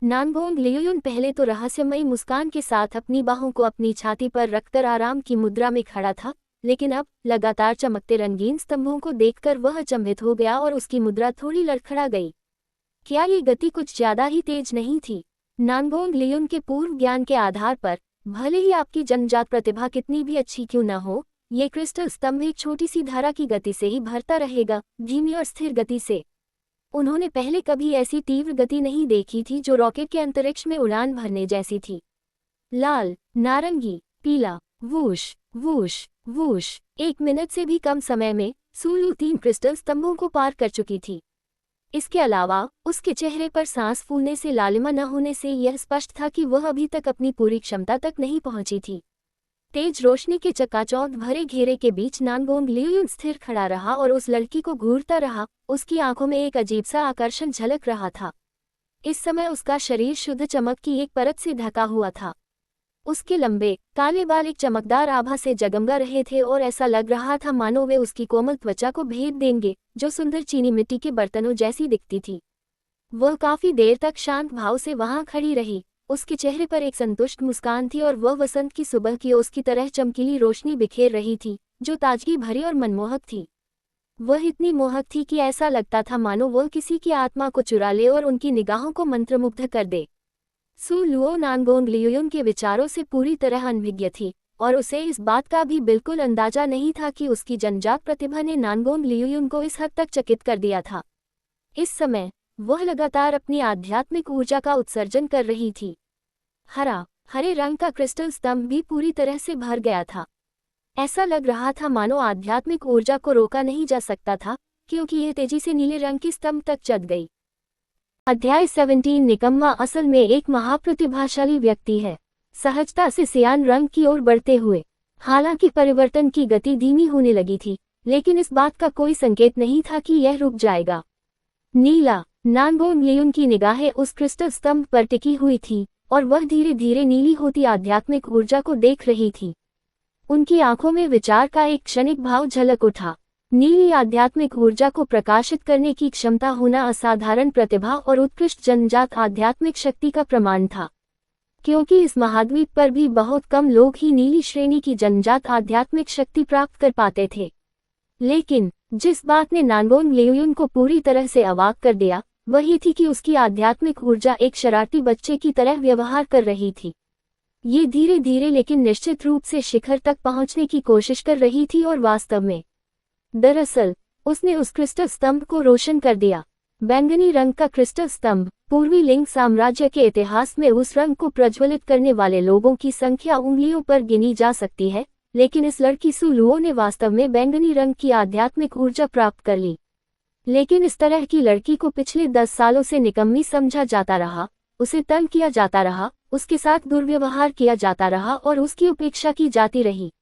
नानगोंग लियुन पहले तो रहस्यमयी मुस्कान के साथ अपनी बाहों को अपनी छाती पर रखकर आराम की मुद्रा में खड़ा था, लेकिन अब लगातार चमकते रंगीन स्तंभों को देखकर वह अचंभित हो गया और उसकी मुद्रा थोड़ी लड़खड़ा गई। क्या ये गति कुछ ज्यादा ही तेज नहीं थी? नानगोंग लियुन के पूर्व ज्ञान के आधार पर, भले ही आपकी जन्मजात प्रतिभा कितनी भी अच्छी क्यों न हो, ये क्रिस्टल स्तंभ एक छोटी सी धारा की गति से ही भरता रहेगा, धीमी और स्थिर गति से। उन्होंने पहले कभी ऐसी तीव्र गति नहीं देखी थी जो रॉकेट के अंतरिक्ष में उड़ान भरने जैसी थी। लाल, नारंगी, पीला, वूश वूश वूश। 1 मिनट से भी कम समय में सुलु 3 क्रिस्टल स्तंभों को पार कर चुकी थी। इसके अलावा उसके चेहरे पर सांस फूलने से लालिमा न होने से यह स्पष्ट था कि वह अभी तक अपनी पूरी क्षमता तक नहीं पहुंची थी। तेज रोशनी के चकाचौंध भरे घेरे के बीच नानगोंग लियुन स्थिर खड़ा रहा और उस लड़की को घूरता रहा। उसकी आंखों में एक अजीब सा आकर्षण झलक रहा था। इस समय उसका शरीर शुद्ध चमक की एक परत से ढका हुआ था। उसके लंबे काले बाल एक चमकदार आभा से जगमगा रहे थे और ऐसा लग रहा था मानो वे उसकी कोमल त्वचा को भेद देंगे, जो सुंदर चीनी मिट्टी के बर्तनों जैसी दिखती थी। वह काफी देर तक शांत भाव से वहां खड़ी रही। उसके चेहरे पर एक संतुष्ट मुस्कान थी और वह वसंत की सुबह की ओस की तरह चमकीली रोशनी बिखेर रही थी, जो ताजगी भरी और मनमोहक थी। वह इतनी मोहक थी कि ऐसा लगता था मानो वह किसी की आत्मा को चुरा ले और उनकी निगाहों को मंत्रमुग्ध कर दे। सुलुओ नानगोंग लियुन के विचारों से पूरी तरह अनभिज्ञ थी और उसे इस बात का भी बिल्कुल अंदाजा नहीं था कि उसकी जन्मजात प्रतिभा ने नानगोंग लियुन को इस हद तक चकित कर दिया था। इस समय वह लगातार अपनी आध्यात्मिक ऊर्जा का उत्सर्जन कर रही थी। हरे रंग का क्रिस्टल स्तंभ भी पूरी तरह से भर गया था। ऐसा लग रहा था मानो आध्यात्मिक ऊर्जा को रोका नहीं जा सकता था, क्योंकि यह तेजी से नीले रंग के स्तंभ तक चढ़ गई। अध्याय 17 निकम्मा असल में एक महाप्रतिभाशाली व्यक्ति है, सहजता से सियान रंग की ओर बढ़ते हुए। हालांकि परिवर्तन की गति धीमी होने लगी थी, लेकिन इस बात का कोई संकेत नहीं था कि यह रुक जाएगा। नीला। नानगोंग लियुन की निगाहें उस क्रिस्टल स्तंभ पर टिकी हुई थी और वह धीरे धीरे नीली होती आध्यात्मिक ऊर्जा को देख रही थी। उनकी आंखों में विचार का एक क्षणिक भाव झलक उठा। नीली आध्यात्मिक ऊर्जा को प्रकाशित करने की क्षमता होना असाधारण प्रतिभा और उत्कृष्ट जन्मजात आध्यात्मिक शक्ति का प्रमाण था, क्योंकि इस महाद्वीप पर भी बहुत कम लोग ही नीली श्रेणी की जन्मजात आध्यात्मिक शक्ति प्राप्त कर पाते थे। लेकिन जिस बात ने नानगोंग लियुन को पूरी तरह से अवाक कर दिया, वही थी कि उसकी आध्यात्मिक ऊर्जा एक शरारती बच्चे की तरह व्यवहार कर रही थी। ये धीरे धीरे लेकिन निश्चित रूप से शिखर तक पहुंचने की कोशिश कर रही थी और वास्तव में दरअसल उसने उस क्रिस्टल स्तंभ को रोशन कर दिया। बैंगनी रंग का क्रिस्टल स्तंभ पूर्वी लिंग साम्राज्य के इतिहास में उस रंग को प्रज्वलित करने वाले लोगों की संख्या उंगलियों पर गिनी जा सकती है, लेकिन इस लड़की सुलुओ ने वास्तव में बैंगनी रंग की आध्यात्मिक ऊर्जा प्राप्त कर ली। लेकिन इस तरह की लड़की को पिछले 10 सालों से निकम्मी समझा जाता रहा, उसे तंग किया जाता रहा, उसके साथ दुर्व्यवहार किया जाता रहा और उसकी उपेक्षा की जाती रही।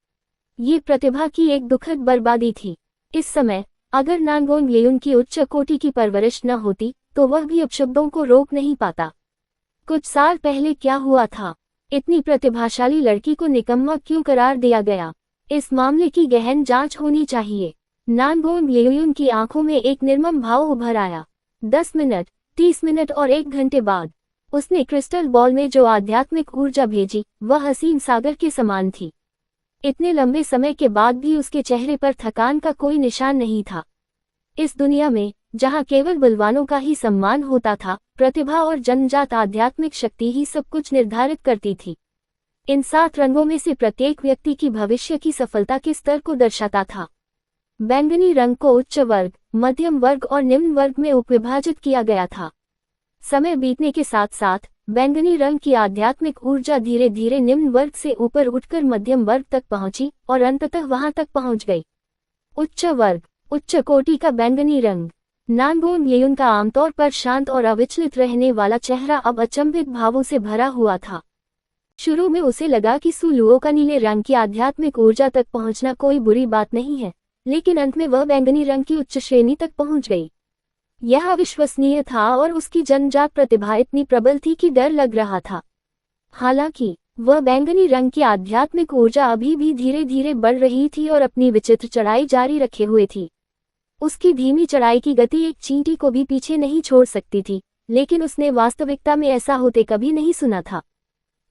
ये प्रतिभा की एक दुखद बर्बादी थी। इस समय अगर नानगोंग लियुन की उच्च कोटि की परवरिश न होती तो वह भी अपशब्दों को रोक नहीं पाता। कुछ साल पहले क्या हुआ था? इतनी प्रतिभाशाली लड़की को निकम्मा क्यों करार दिया गया? इस मामले की गहन जांच होनी चाहिए। नानगोंग लियुन की आंखों में एक निर्मम भाव उभर आया। 10 मिनट, 30 मिनट और 1 घंटे बाद उसने क्रिस्टल बॉल में जो आध्यात्मिक ऊर्जा भेजी वह असीम सागर के समान थी। इतने लंबे समय के बाद भी उसके चेहरे पर थकान का कोई निशान नहीं था। इस दुनिया में जहाँ केवल बलवानों का ही सम्मान होता था, प्रतिभा और जन्मजात आध्यात्मिक शक्ति ही सब कुछ निर्धारित करती थी। इन 7 रंगों में से प्रत्येक व्यक्ति की भविष्य की सफलता के स्तर को दर्शाता था। बैंगनी रंग को उच्च वर्ग, मध्यम वर्ग और निम्न वर्ग में उपविभाजित किया गया था। समय बीतने के साथ साथ बैंगनी रंग की आध्यात्मिक ऊर्जा धीरे धीरे निम्न वर्ग से ऊपर उठकर मध्यम वर्ग तक पहुंची और अंततः वहां तक पहुंच गई। उच्च वर्ग, उच्च कोटि का बैंगनी रंग। नानगोन लियुन का आमतौर पर शांत और अविचलित रहने वाला चेहरा अब अचंभित भावों से भरा हुआ था। शुरू में उसे लगा कि सु लुओ का नीले रंग की आध्यात्मिक ऊर्जा तक पहुंचना कोई बुरी बात नहीं है, लेकिन अंत में वह बैंगनी रंग की उच्च श्रेणी तक पहुंच गई। यह अविश्वसनीय था और उसकी जन्मजात प्रतिभा इतनी प्रबल थी कि डर लग रहा था। हालांकि वह बैंगनी रंग की आध्यात्मिक ऊर्जा अभी भी धीरे धीरे बढ़ रही थी और अपनी विचित्र चढ़ाई जारी रखे हुए थी। उसकी धीमी चढ़ाई की गति एक चींटी को भी पीछे नहीं छोड़ सकती थी, लेकिन उसने वास्तविकता में ऐसा होते कभी नहीं सुना था।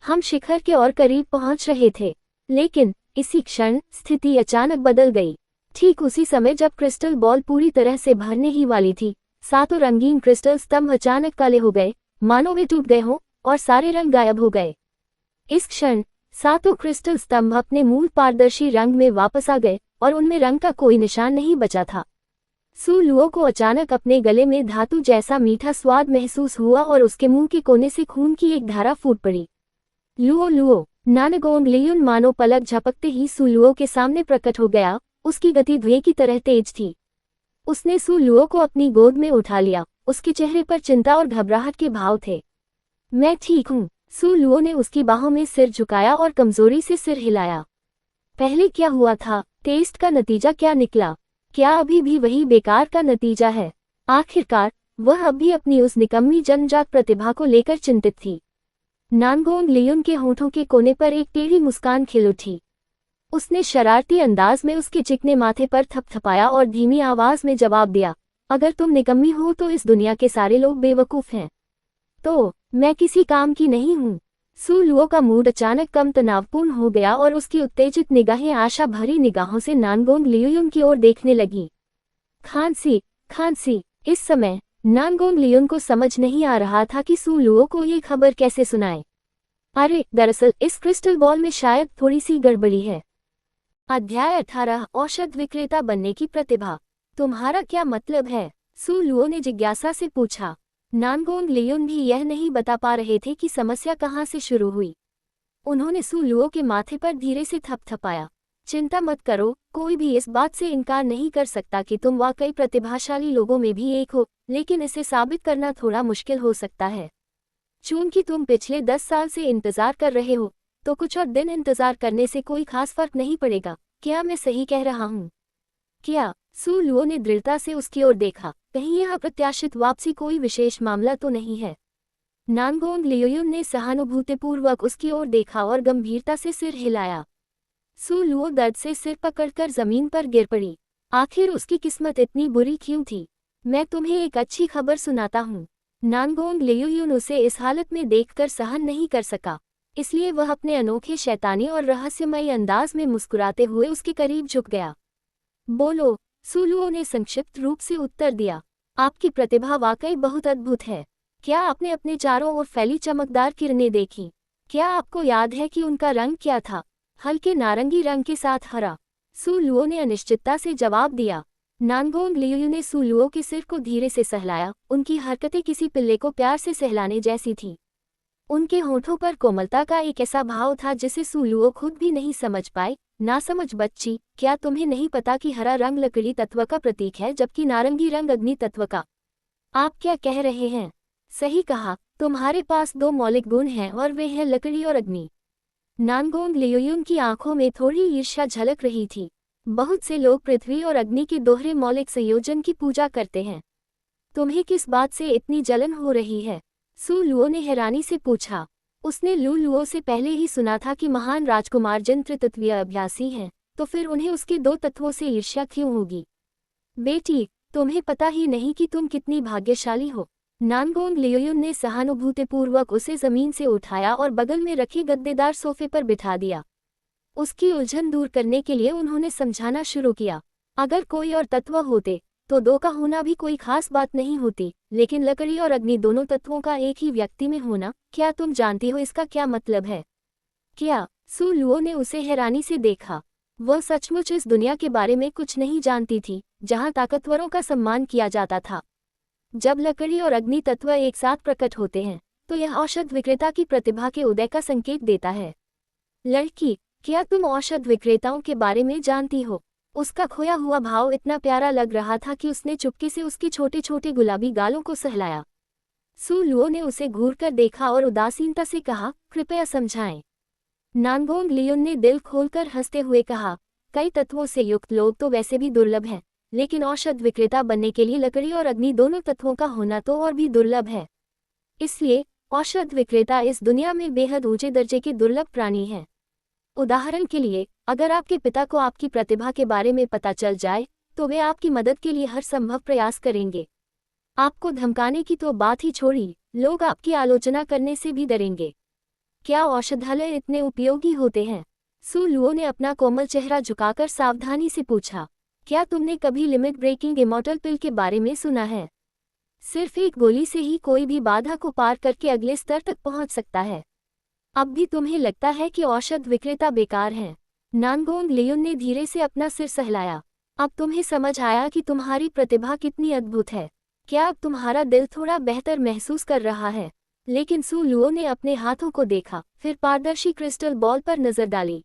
हम शिखर के और करीब पहुंच रहे थे, लेकिन इसी क्षण स्थिति अचानक बदल गई। ठीक उसी समय जब क्रिस्टल बॉल पूरी तरह से भरने ही वाली थी, 7 रंगीन क्रिस्टल स्तंभ अचानक काले हो गए, मानो वे टूट गए हों और सारे रंग गायब हो गए। इस क्षण 7 क्रिस्टल स्तंभ अपने मूल पारदर्शी रंग में वापस आ गए और उनमें रंग का कोई निशान नहीं बचा था। सु लुओ को अचानक अपने गले में धातु जैसा मीठा स्वाद महसूस हुआ और उसके मुंह के कोने से खून की एक धारा फूट पड़ी। लुओ लुओ, नानगोंग लियुन मानो पलक झपकते ही सु लुओ के सामने प्रकट हो गया। उसकी गति धुएं की तरह तेज थी। उसने सु लुओ को अपनी गोद में उठा लिया। उसके चेहरे पर चिंता और घबराहट के भाव थे। मैं ठीक हूँ। सु लुओ ने उसकी बाहों में सिर झुकाया और कमजोरी से सिर हिलाया। पहले क्या हुआ था? टेस्ट का नतीजा क्या निकला? क्या अभी भी वही बेकार का नतीजा है? आखिरकार वह अब भी अपनी उस निकम्मी जन्मजात प्रतिभा को लेकर चिंतित थी। नानगोंग लियुन के होठों के कोने पर एक टेढ़ी मुस्कान खिल उठी। उसने शरारती अंदाज में उसके चिकने माथे पर थपथपाया और धीमी आवाज में जवाब दिया, अगर तुम निकम्मी हो तो इस दुनिया के सारे लोग बेवकूफ हैं। तो मैं किसी काम की नहीं हूँ। सु लुओ का मूड अचानक कम तनावपूर्ण हो गया और उसकी उत्तेजित निगाहें आशा भरी निगाहों से नानगोंग लियुन की ओर देखने लगी। खांसी, खांसी। इस समय नानगोंग लियुन को समझ नहीं आ रहा था कि सु लुओ को ये खबर कैसे सुनाए। अरे, दरअसल इस क्रिस्टल बॉल में शायद थोड़ी सी गड़बड़ी है। अध्याय 18 औषध विक्रेता बनने की प्रतिभा। तुम्हारा क्या मतलब है? सु लुओ ने जिज्ञासा से पूछा। नानगोंग लियुन भी यह नहीं बता पा रहे थे कि समस्या कहाँ से शुरू हुई। उन्होंने सु लुओ के माथे पर धीरे से थपथपाया। चिंता मत करो, कोई भी इस बात से इनकार नहीं कर सकता कि तुम वाकई प्रतिभाशाली लोगों में भी एक हो, लेकिन इसे साबित करना थोड़ा मुश्किल हो सकता है। चूंकि तुम पिछले 10 साल से इंतजार कर रहे हो, तो कुछ और दिन इंतजार करने से कोई खास फर्क नहीं पड़ेगा। क्या मैं सही कह रहा हूँ? क्या? सु लुओ ने दृढ़ता से उसकी ओर देखा। कहीं यह अप्रत्याशित वापसी कोई विशेष मामला तो नहीं है? नानगोंग लियुन ने सहानुभूतिपूर्वक उसकी ओर देखा और गंभीरता से सिर हिलाया। सु लुओ दर्द से सिर पकड़कर जमीन पर गिर पड़ी। आखिर उसकी किस्मत इतनी बुरी क्यों थी? मैं तुम्हें एक अच्छी खबर सुनाता हूँ। नानगोंग लियुन उसे इस हालत में देखकर सहन नहीं कर सका, इसलिए वह अपने अनोखे शैतानी और रहस्यमयी अंदाज में मुस्कुराते हुए उसके करीब झुक गया। बोलो, सु लुओ ने संक्षिप्त रूप से उत्तर दिया। आपकी प्रतिभा वाकई बहुत अद्भुत है। क्या आपने अपने चारों ओर फैली चमकदार किरणें देखी? क्या आपको याद है कि उनका रंग क्या था? हल्के नारंगी रंग के साथ हरा। सु लुओ ने अनिश्चितता से जवाब दिया। नानगोंग लियुन ने सु लुओ के सिर को धीरे से सहलाया। उनकी हरकतें किसी पिल्ले को प्यार से सहलाने जैसी थी। उनके होठों पर कोमलता का एक ऐसा भाव था जिसे सु लुओ खुद भी नहीं समझ पाए। नासमझ बच्ची, क्या तुम्हें नहीं पता कि हरा रंग लकड़ी तत्व का प्रतीक है जबकि नारंगी रंग अग्नि तत्व का? आप क्या कह रहे हैं? सही कहा, तुम्हारे पास 2 मौलिक गुण हैं और वे हैं लकड़ी और अग्नि। नानगोंग लियुन की आंखों में थोड़ी ईर्ष्या झलक रही थी। बहुत से लोग पृथ्वी और अग्नि के दोहरे मौलिक संयोजन की पूजा करते हैं। तुम्हें किस बात से इतनी जलन हो रही है? सु लुओ ने हैरानी से पूछा। उसने लु लुओ से पहले ही सुना था कि महान राजकुमार जन त्रितत्वीय अभ्यासी हैं, तो फिर उन्हें उसके 2 तत्वों से ईर्ष्या क्यों होगी? बेटी, तुम्हें पता ही नहीं कि तुम कितनी भाग्यशाली हो। नानगोंग लियुन ने सहानुभूतिपूर्वक उसे जमीन से उठाया और बगल में रखे गद्देदार सोफे पर बिठा दिया। उसकी उलझन दूर करने के लिए उन्होंने समझाना शुरू किया। अगर कोई और तत्व होते तो दो का होना भी कोई खास बात नहीं होती, लेकिन लकड़ी और अग्नि दोनों तत्वों का एक ही व्यक्ति में होना, क्या तुम जानती हो इसका क्या मतलब है? क्या? सु लुओ ने उसे हैरानी से देखा। वह सचमुच इस दुनिया के बारे में कुछ नहीं जानती थी, जहाँ ताकतवरों का सम्मान किया जाता था। जब लकड़ी और अग्नि तत्व एक साथ प्रकट होते हैं, तो यह औषध विक्रेता की प्रतिभा के उदय का संकेत देता है। लड़की, क्या तुम औषध विक्रेताओं के बारे में जानती हो? उसका खोया हुआ भाव इतना प्यारा लग रहा था कि उसने चुपके से उसकी छोटे छोटे गुलाबी गालों को सहलाया। सु लुओ ने उसे घूरकर देखा और उदासीनता से कहा, कृपया समझाएं। नानगोंग लियुन ने दिल खोलकर हंसते हुए कहा, कई तत्वों से युक्त लोग तो वैसे भी दुर्लभ हैं, लेकिन औषध विक्रेता बनने के लिए लकड़ी और अग्नि दोनों तत्वों का होना तो और भी दुर्लभ है। इसलिए औषध विक्रेता इस दुनिया में बेहद ऊंचे दर्जे के दुर्लभ प्राणी हैं। उदाहरण के लिए, अगर आपके पिता को आपकी प्रतिभा के बारे में पता चल जाए, तो वे आपकी मदद के लिए हर संभव प्रयास करेंगे। आपको धमकाने की तो बात ही छोड़ी, लोग आपकी आलोचना करने से भी डरेंगे। क्या औषधालय इतने उपयोगी होते हैं? सु लुओ ने अपना कोमल चेहरा झुकाकर सावधानी से पूछा, क्या तुमने कभी लिमिट ब्रेकिंग इमॉर्टल पिल के बारे में सुना है? सिर्फ एक गोली से ही कोई भी बाधा को पार करके अगले स्तर तक पहुंच सकता है। अब भी तुम्हें लगता है कि औषध विक्रेता बेकार हैं? नानगोंग लियुन ने धीरे से अपना सिर सहलाया। अब तुम्हें समझ आया कि तुम्हारी प्रतिभा कितनी अद्भुत है। क्या अब तुम्हारा दिल थोड़ा बेहतर महसूस कर रहा है? लेकिन सु लुओ ने अपने हाथों को देखा, फिर पारदर्शी क्रिस्टल बॉल पर नजर डाली।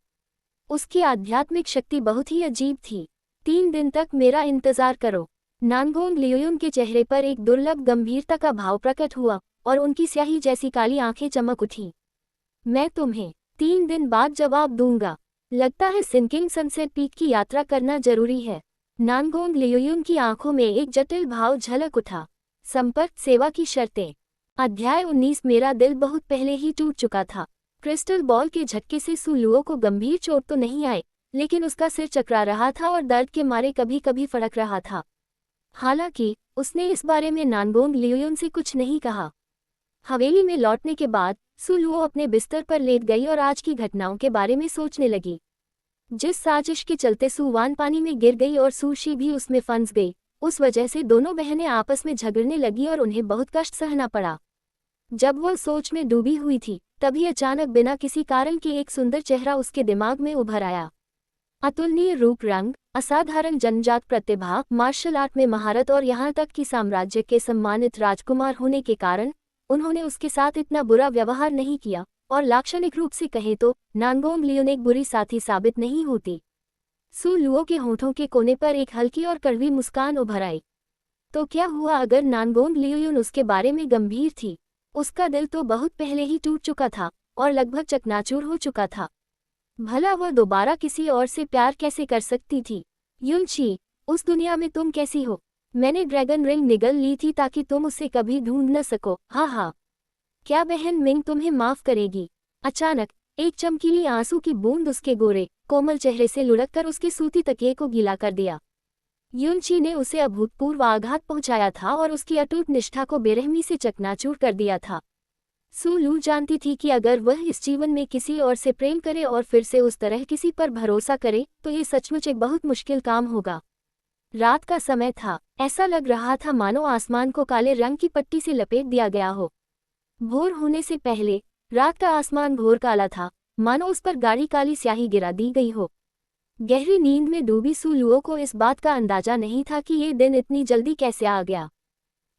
उसकी आध्यात्मिक शक्ति बहुत ही अजीब थी। 3 दिन तक मेरा इंतजार करो। नानगोंग लियुन के चेहरे पर एक दुर्लभ गंभीरता का भाव प्रकट हुआ और उनकी स्याही जैसी काली आंखें चमक उठीं। मैं तुम्हें 3 दिन बाद जवाब दूंगा। लगता है सिंकिंग सनसेट पीक की यात्रा करना जरूरी है। नानगोंग लियुन की आंखों में एक जटिल भाव झलक उठा। संपर्क सेवा की शर्तें। अध्याय 19। मेरा दिल बहुत पहले ही टूट चुका था। क्रिस्टल बॉल के झटके से सु लुओ को गंभीर चोट तो नहीं आई, लेकिन उसका सिर चकरा रहा था और दर्द के मारे कभी कभी फड़क रहा था। हालांकि उसने इस बारे में नानगोंग लियुन से कुछ नहीं कहा। हवेली में लौटने के बाद सु लुओ अपने बिस्तर पर लेट गई और आज की घटनाओं के बारे में सोचने लगी। जिस साजिश के चलते सु वान पानी में गिर गई और सु शी भी उसमें फंस गई, उस वजह से दोनों बहनें आपस में झगड़ने लगी और उन्हें बहुत कष्ट सहना पड़ा। जब वह सोच में डूबी हुई थी, तभी अचानक बिना किसी कारण के एक सुंदर चेहरा उसके दिमाग में उभर आया। अतुलनीय रूप रंग, असाधारण जन्मजात प्रतिभा, मार्शल आर्ट में महारत और यहाँ तक कि साम्राज्य के सम्मानित राजकुमार होने के कारण उन्होंने उसके साथ इतना बुरा व्यवहार नहीं किया, और लाक्षणिक रूप से कहें तो नानगोंग लियुन एक बुरी साथी साबित नहीं होती। सु लुओ के होठों के कोने पर एक हल्की और कड़वी मुस्कान उभर आई। तो क्या हुआ अगर नानगोंग लियुन उसके बारे में गंभीर थी? उसका दिल तो बहुत पहले ही टूट चुका था और लगभग चकनाचूर हो चुका था। भला वह दोबारा किसी और से प्यार कैसे कर सकती थी? युनशी, उस दुनिया में तुम कैसी हो? मैंने ड्रैगन रिंग निगल ली थी ताकि तुम उसे कभी ढूंढ न सको। हाँ हाँ। क्या बहन मिंग तुम्हें माफ करेगी? अचानक एक चमकीली आंसू की बूंद उसके गोरे कोमल चेहरे से लुढ़ककर उसके सूती तकिए को गीला कर दिया। युनशी ने उसे अभूतपूर्व आघात पहुंचाया था और उसकी अटूट निष्ठा को बेरहमी से चकनाचूर कर दिया था। सु लू जानती थी कि अगर वह इस जीवन में किसी और से प्रेम करे और फिर से उस तरह किसी पर भरोसा करे, तो ये सचमुच एक बहुत मुश्किल काम होगा। रात का समय था। ऐसा लग रहा था मानो आसमान को काले रंग की पट्टी से लपेट दिया गया हो। भोर होने से पहले रात का आसमान घोर काला था, मानो उस पर गाढ़ी काली स्याही गिरा दी गई हो। गहरी नींद में डूबी सु लुओ को इस बात का अंदाजा नहीं था कि ये दिन इतनी जल्दी कैसे आ गया।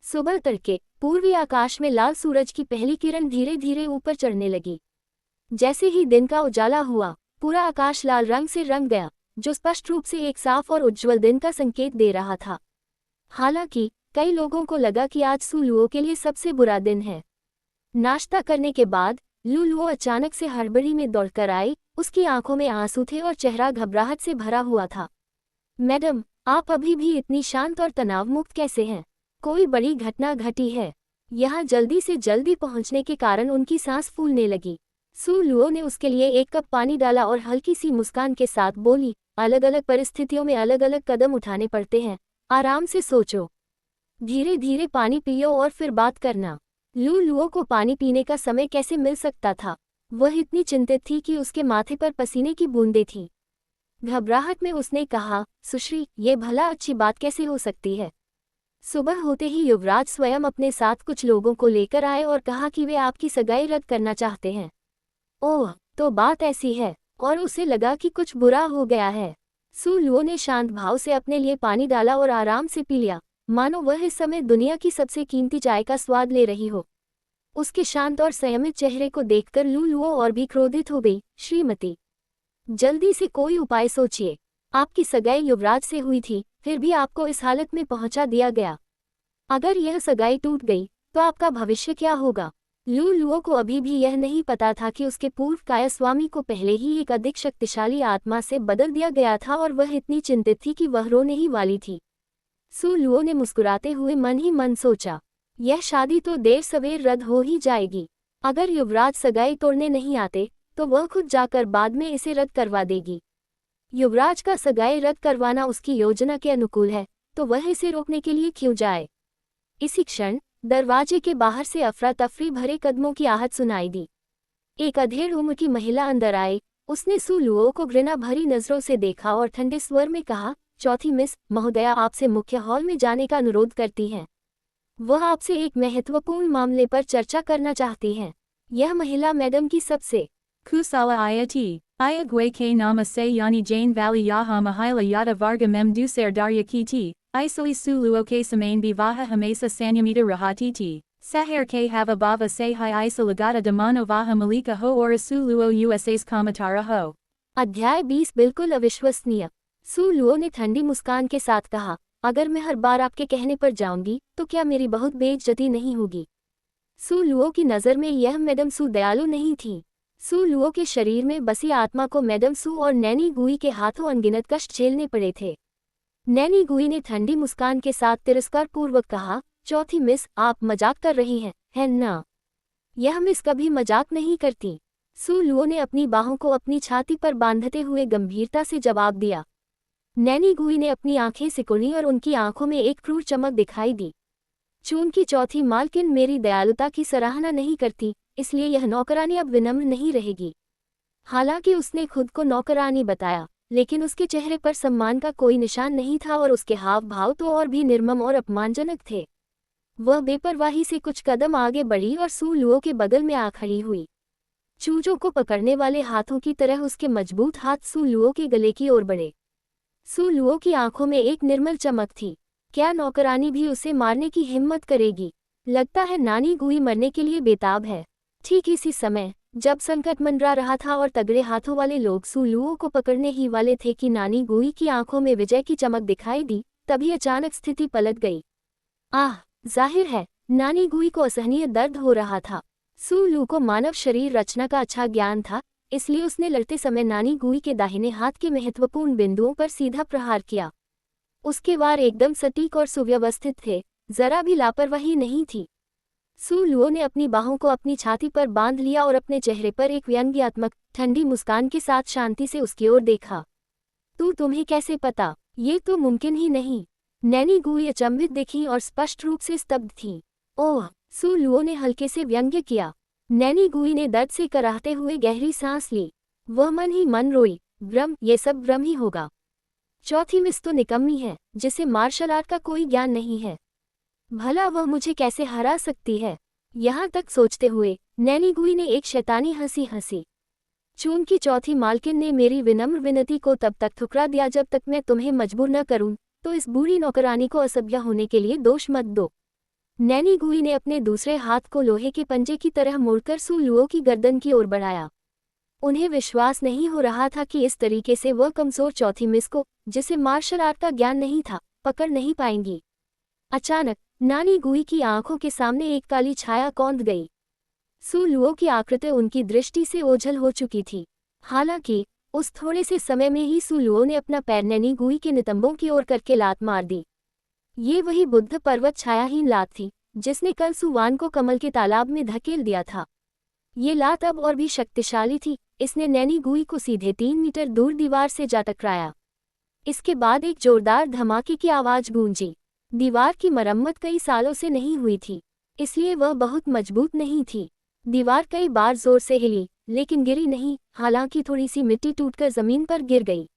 सुबह तड़के पूर्वी आकाश में लाल सूरज की पहली किरण धीरे धीरे ऊपर चढ़ने लगी। जैसे ही दिन का उजाला हुआ, पूरा आकाश लाल रंग से रंग गया, जो स्पष्ट रूप से एक साफ और उज्ज्वल दिन का संकेत दे रहा था। हालांकि कई लोगों को लगा कि आज सु लुओ के लिए सबसे बुरा दिन है। नाश्ता करने के बाद लू लुओ अचानक से हड़बड़ी में दौड़कर आई। उसकी आंखों में आंसू थे और चेहरा घबराहट से भरा हुआ था। मैडम, आप अभी भी इतनी शांत और तनाव मुक्त कैसे हैं? कोई बड़ी घटना घटी है? यहाँ जल्दी से जल्दी पहुँचने के कारण उनकी सांस फूलने लगी। सु लुओ ने उसके लिए 1 कप पानी डाला और हल्की सी मुस्कान के साथ बोली, अलग अलग परिस्थितियों में अलग अलग कदम उठाने पड़ते हैं, आराम से सोचो, धीरे धीरे पानी पियो और फिर बात करना। लू लुओ को पानी पीने का समय कैसे मिल सकता था? वह इतनी चिंतित थी कि उसके माथे पर पसीने की बूंदें थीं। घबराहट में उसने कहा, सुश्री, ये भला अच्छी बात कैसे हो सकती है? सुबह होते ही युवराज स्वयं अपने साथ कुछ लोगों को लेकर आए और कहा कि वे आपकी सगाई रद्द करना चाहते हैं। ओह, तो बात ऐसी है, और उसे लगा कि कुछ बुरा हो गया है। सू लुओ ने शांत भाव से अपने लिए पानी डाला और आराम से पी लिया, मानो वह इस समय दुनिया की सबसे कीमती चाय का स्वाद ले रही हो। उसके शांत और संयमित चेहरे को देखकर लू लुओ और भी क्रोधित हो गई। श्रीमती, जल्दी से कोई उपाय सोचिए। आपकी सगाई युवराज से हुई थी, फिर भी आपको इस हालत में पहुंचा दिया गया। अगर यह सगाई टूट गई तो आपका भविष्य क्या होगा? लू लुओ को अभी भी यह नहीं पता था कि उसके पूर्व कायास्वामी को पहले ही एक अधिक शक्तिशाली आत्मा से बदल दिया गया था और वह इतनी चिंतित थी कि वह रोने ही वाली थी। सू लुओ ने मुस्कुराते हुए मन ही मन सोचा, यह शादी तो देर सवेर रद्द हो ही जाएगी। अगर युवराज सगाई तोड़ने नहीं आते तो वह खुद जाकर बाद में इसे रद्द करवा देगी। युवराज का सगाई रद्द करवाना उसकी योजना के अनुकूल है, तो वह इसे रोकने के लिए क्यों जाए? इसी क्षण दरवाजे के बाहर से अफरा तफरी भरे कदमों की आहट सुनाई दी। एक अधेड़ उम्र की महिला अंदर आई। उसने सू लुओ को घृणा भरी नजरों से देखा और ठंडे स्वर में कहा, चौथी मिस महोदया आपसे मुख्य हॉल में जाने का अनुरोध करती हैं। वह आपसे एक महत्वपूर्ण मामले पर चर्चा करना चाहती हैं। यह महिला मैडम की सबसे Kusala Ayati, Ayagwe ke nama se yani Jane Valley Yaha Mahila Yada Varga Mem Duser Darya Kiti, Isali Su Luo ke Samain Bivaha Hamesa Sanyamita Rahatiti, Sahar ke Hava Bava se Hi Isa Lagata Damano Vaha Malika Ho Ora Su Luo USA's Kamatara Ho। अध्याय 20 बिल्कुल अविश्वसनीय। सू Luo ने ठंडी मुस्कान के साथ कहा, अगर मैं हर बार आपके कहने पर जाऊंगी तो क्या मेरी बहुत बेइज्जती नहीं होगी? सू लुओ की नज़र में यह मैडम सू दयालु नहीं थी। सू लुओ के शरीर में बसी आत्मा को मैडम सू और नैनी गुई के हाथों अनगिनत कष्ट झेलने पड़े थे। नैनी गुई ने ठंडी मुस्कान के साथ तिरस्कार पूर्वक कहा, चौथी मिस आप मजाक कर रही हैं, है ना? यह मिस कभी मजाक नहीं करती। सू लुओ ने अपनी बाहों को अपनी छाती पर बांधते हुए गंभीरता से जवाब दिया। नैनी गुई ने अपनी आंखें सिकुड़ी और उनकी आंखों में एक क्रूर चमक दिखाई दी। चून की चौथी मालकिन मेरी दयालुता की सराहना नहीं करती, इसलिए यह नौकरानी अब विनम्र नहीं रहेगी। हालांकि उसने खुद को नौकरानी बताया, लेकिन उसके चेहरे पर सम्मान का कोई निशान नहीं था और उसके हाव भाव तो और भी निर्मम और अपमानजनक थे। वह बेपरवाही से कुछ कदम आगे बढ़ी और सू लुओ के बगल में आ खड़ी हुई। चूजों को पकड़ने वाले हाथों की तरह उसके मजबूत हाथ सू लुओ के गले की ओर बढ़े। सू लुओ की आंखों में एक निर्मल चमक थी। क्या नौकरानी भी उसे मारने की हिम्मत करेगी? लगता है नानी गुई मरने के लिए बेताब है। ठीक इसी समय, जब संकट मंडरा रहा था और तगड़े हाथों वाले लोग सू लुओ को पकड़ने ही वाले थे कि नानी गुई की आंखों में विजय की चमक दिखाई दी, तभी अचानक स्थिति पलट गई। आह, जाहिर है नानी गुई को असहनीय दर्द हो रहा था। सू लू को मानव शरीर रचना का अच्छा ज्ञान था, इसलिए उसने लड़ते समय नानी गुई के दाहिने हाथ के महत्वपूर्ण बिंदुओं पर सीधा प्रहार किया। उसके वार एकदम सटीक और सुव्यवस्थित थे, जरा भी लापरवाही नहीं थी। सू लुओ ने अपनी बाहों को अपनी छाती पर बांध लिया और अपने चेहरे पर एक व्यंग्यात्मक ठंडी मुस्कान के साथ शांति से उसकी ओर देखा। तुम्हें कैसे पता? ये तो मुमकिन ही नहीं। नैनी गुई अचंभित दिखी और स्पष्ट रूप से स्तब्ध थी। ओह, सू लुओ ने हल्के से व्यंग्य किया। नैनी गुई ने दर्द से कराहते हुए गहरी सांस ली। वह मन ही मन रोई, भ्रम, ये सब भ्रम ही होगा। चौथी मिस तो निकम्मी है, जिसे मार्शल आर्ट का कोई ज्ञान नहीं है। भला वह मुझे कैसे हरा सकती है? यहाँ तक सोचते हुए नैनी गुई ने एक शैतानी हंसी हंसी। चून की चौथी मालकिन ने मेरी विनम्र विनती को तब तक ठुकरा दिया जब तक मैं तुम्हें मजबूर न करूं, तो इस बूढ़ी नौकरानी को असभ्य होने के लिए दोष मत दो। नैनी गुई ने अपने दूसरे हाथ को लोहे के पंजे की तरह मोड़कर सू लुओ की गर्दन की ओर बढ़ाया। उन्हें विश्वास नहीं हो रहा था कि इस तरीके से वह कमजोर चौथी मिस को, जिसे मार्शल आर्ट का ज्ञान नहीं था, पकड़ नहीं पाएंगी। अचानक नानी गुई की आंखों के सामने एक काली छाया कौंध गई। सू लुओ की आकृति उनकी दृष्टि से ओझल हो चुकी थी। हालांकि उस थोड़े से समय में ही सू लुओ ने अपना पैर नैनी गुई के नितंबों की ओर करके लात मार दी। ये वही बुद्ध पर्वत छायाहीन लात थी जिसने कल सुवान को कमल के तालाब में धकेल दिया था। ये लात अब और भी शक्तिशाली थी। इसने नैनी गुई को सीधे 3 मीटर दूर दीवार से जा टकराया। इसके बाद एक जोरदार धमाके की आवाज गूंजी। दीवार की मरम्मत कई सालों से नहीं हुई थी, इसलिए वह बहुत मजबूत नहीं थी। दीवार कई बार जोर से हिली, लेकिन गिरी नहीं, हालांकि थोड़ी सी मिट्टी टूटकर जमीन पर गिर गई।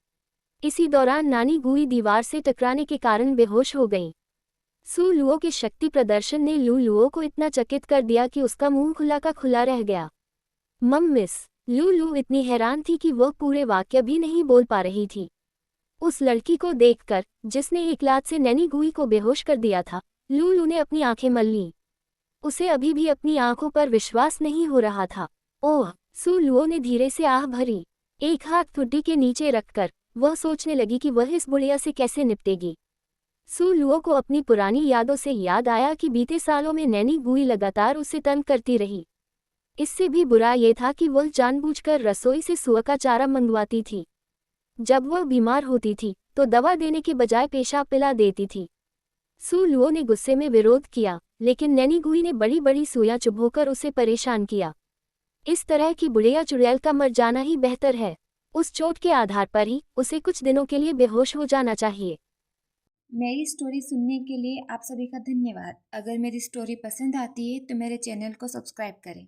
इसी दौरान नानी गुई दीवार से टकराने के कारण बेहोश हो गईं। सू लुओ के शक्ति प्रदर्शन ने लू लुओ को इतना चकित कर दिया कि उसका मुंह खुला का खुला रह गया। मिस लू लू इतनी हैरान थी कि वह पूरे वाक्य भी नहीं बोल पा रही थी। उस लड़की को देखकर, जिसने एक लात से नैनी गुई को बेहोश कर दिया था, लू लू ने अपनी आंखें मल लीं। उसे अभी भी अपनी आंखों पर विश्वास नहीं हो रहा था। ओह! सू लुओ ने धीरे से आह भरी। एक हाथ ठुड्डी के नीचे रखकर वह सोचने लगी कि वह इस बुढ़िया से कैसे निपटेगी। सू लुओ को अपनी पुरानी यादों से याद आया कि बीते सालों में नैनी गुई लगातार उसे तंग करती रही। इससे भी बुरा ये था कि वह जानबूझकर रसोई से सुअर का चारा मंगवाती थी। जब वह बीमार होती थी तो दवा देने के बजाय पेशाब पिला देती थी। सू लुओ ने गुस्से में विरोध किया, लेकिन नैनी गुई ने बड़ी बड़ी सुइयां चुभोकर उसे परेशान किया। इस तरह की बुढ़िया चुड़ैल का मर जाना ही बेहतर है। उस चोट के आधार पर ही उसे कुछ दिनों के लिए बेहोश हो जाना चाहिए। मेरी स्टोरी सुनने के लिए आप सभी का धन्यवाद। अगर मेरी स्टोरी पसंद आती है तो मेरे चैनल को सब्सक्राइब करें।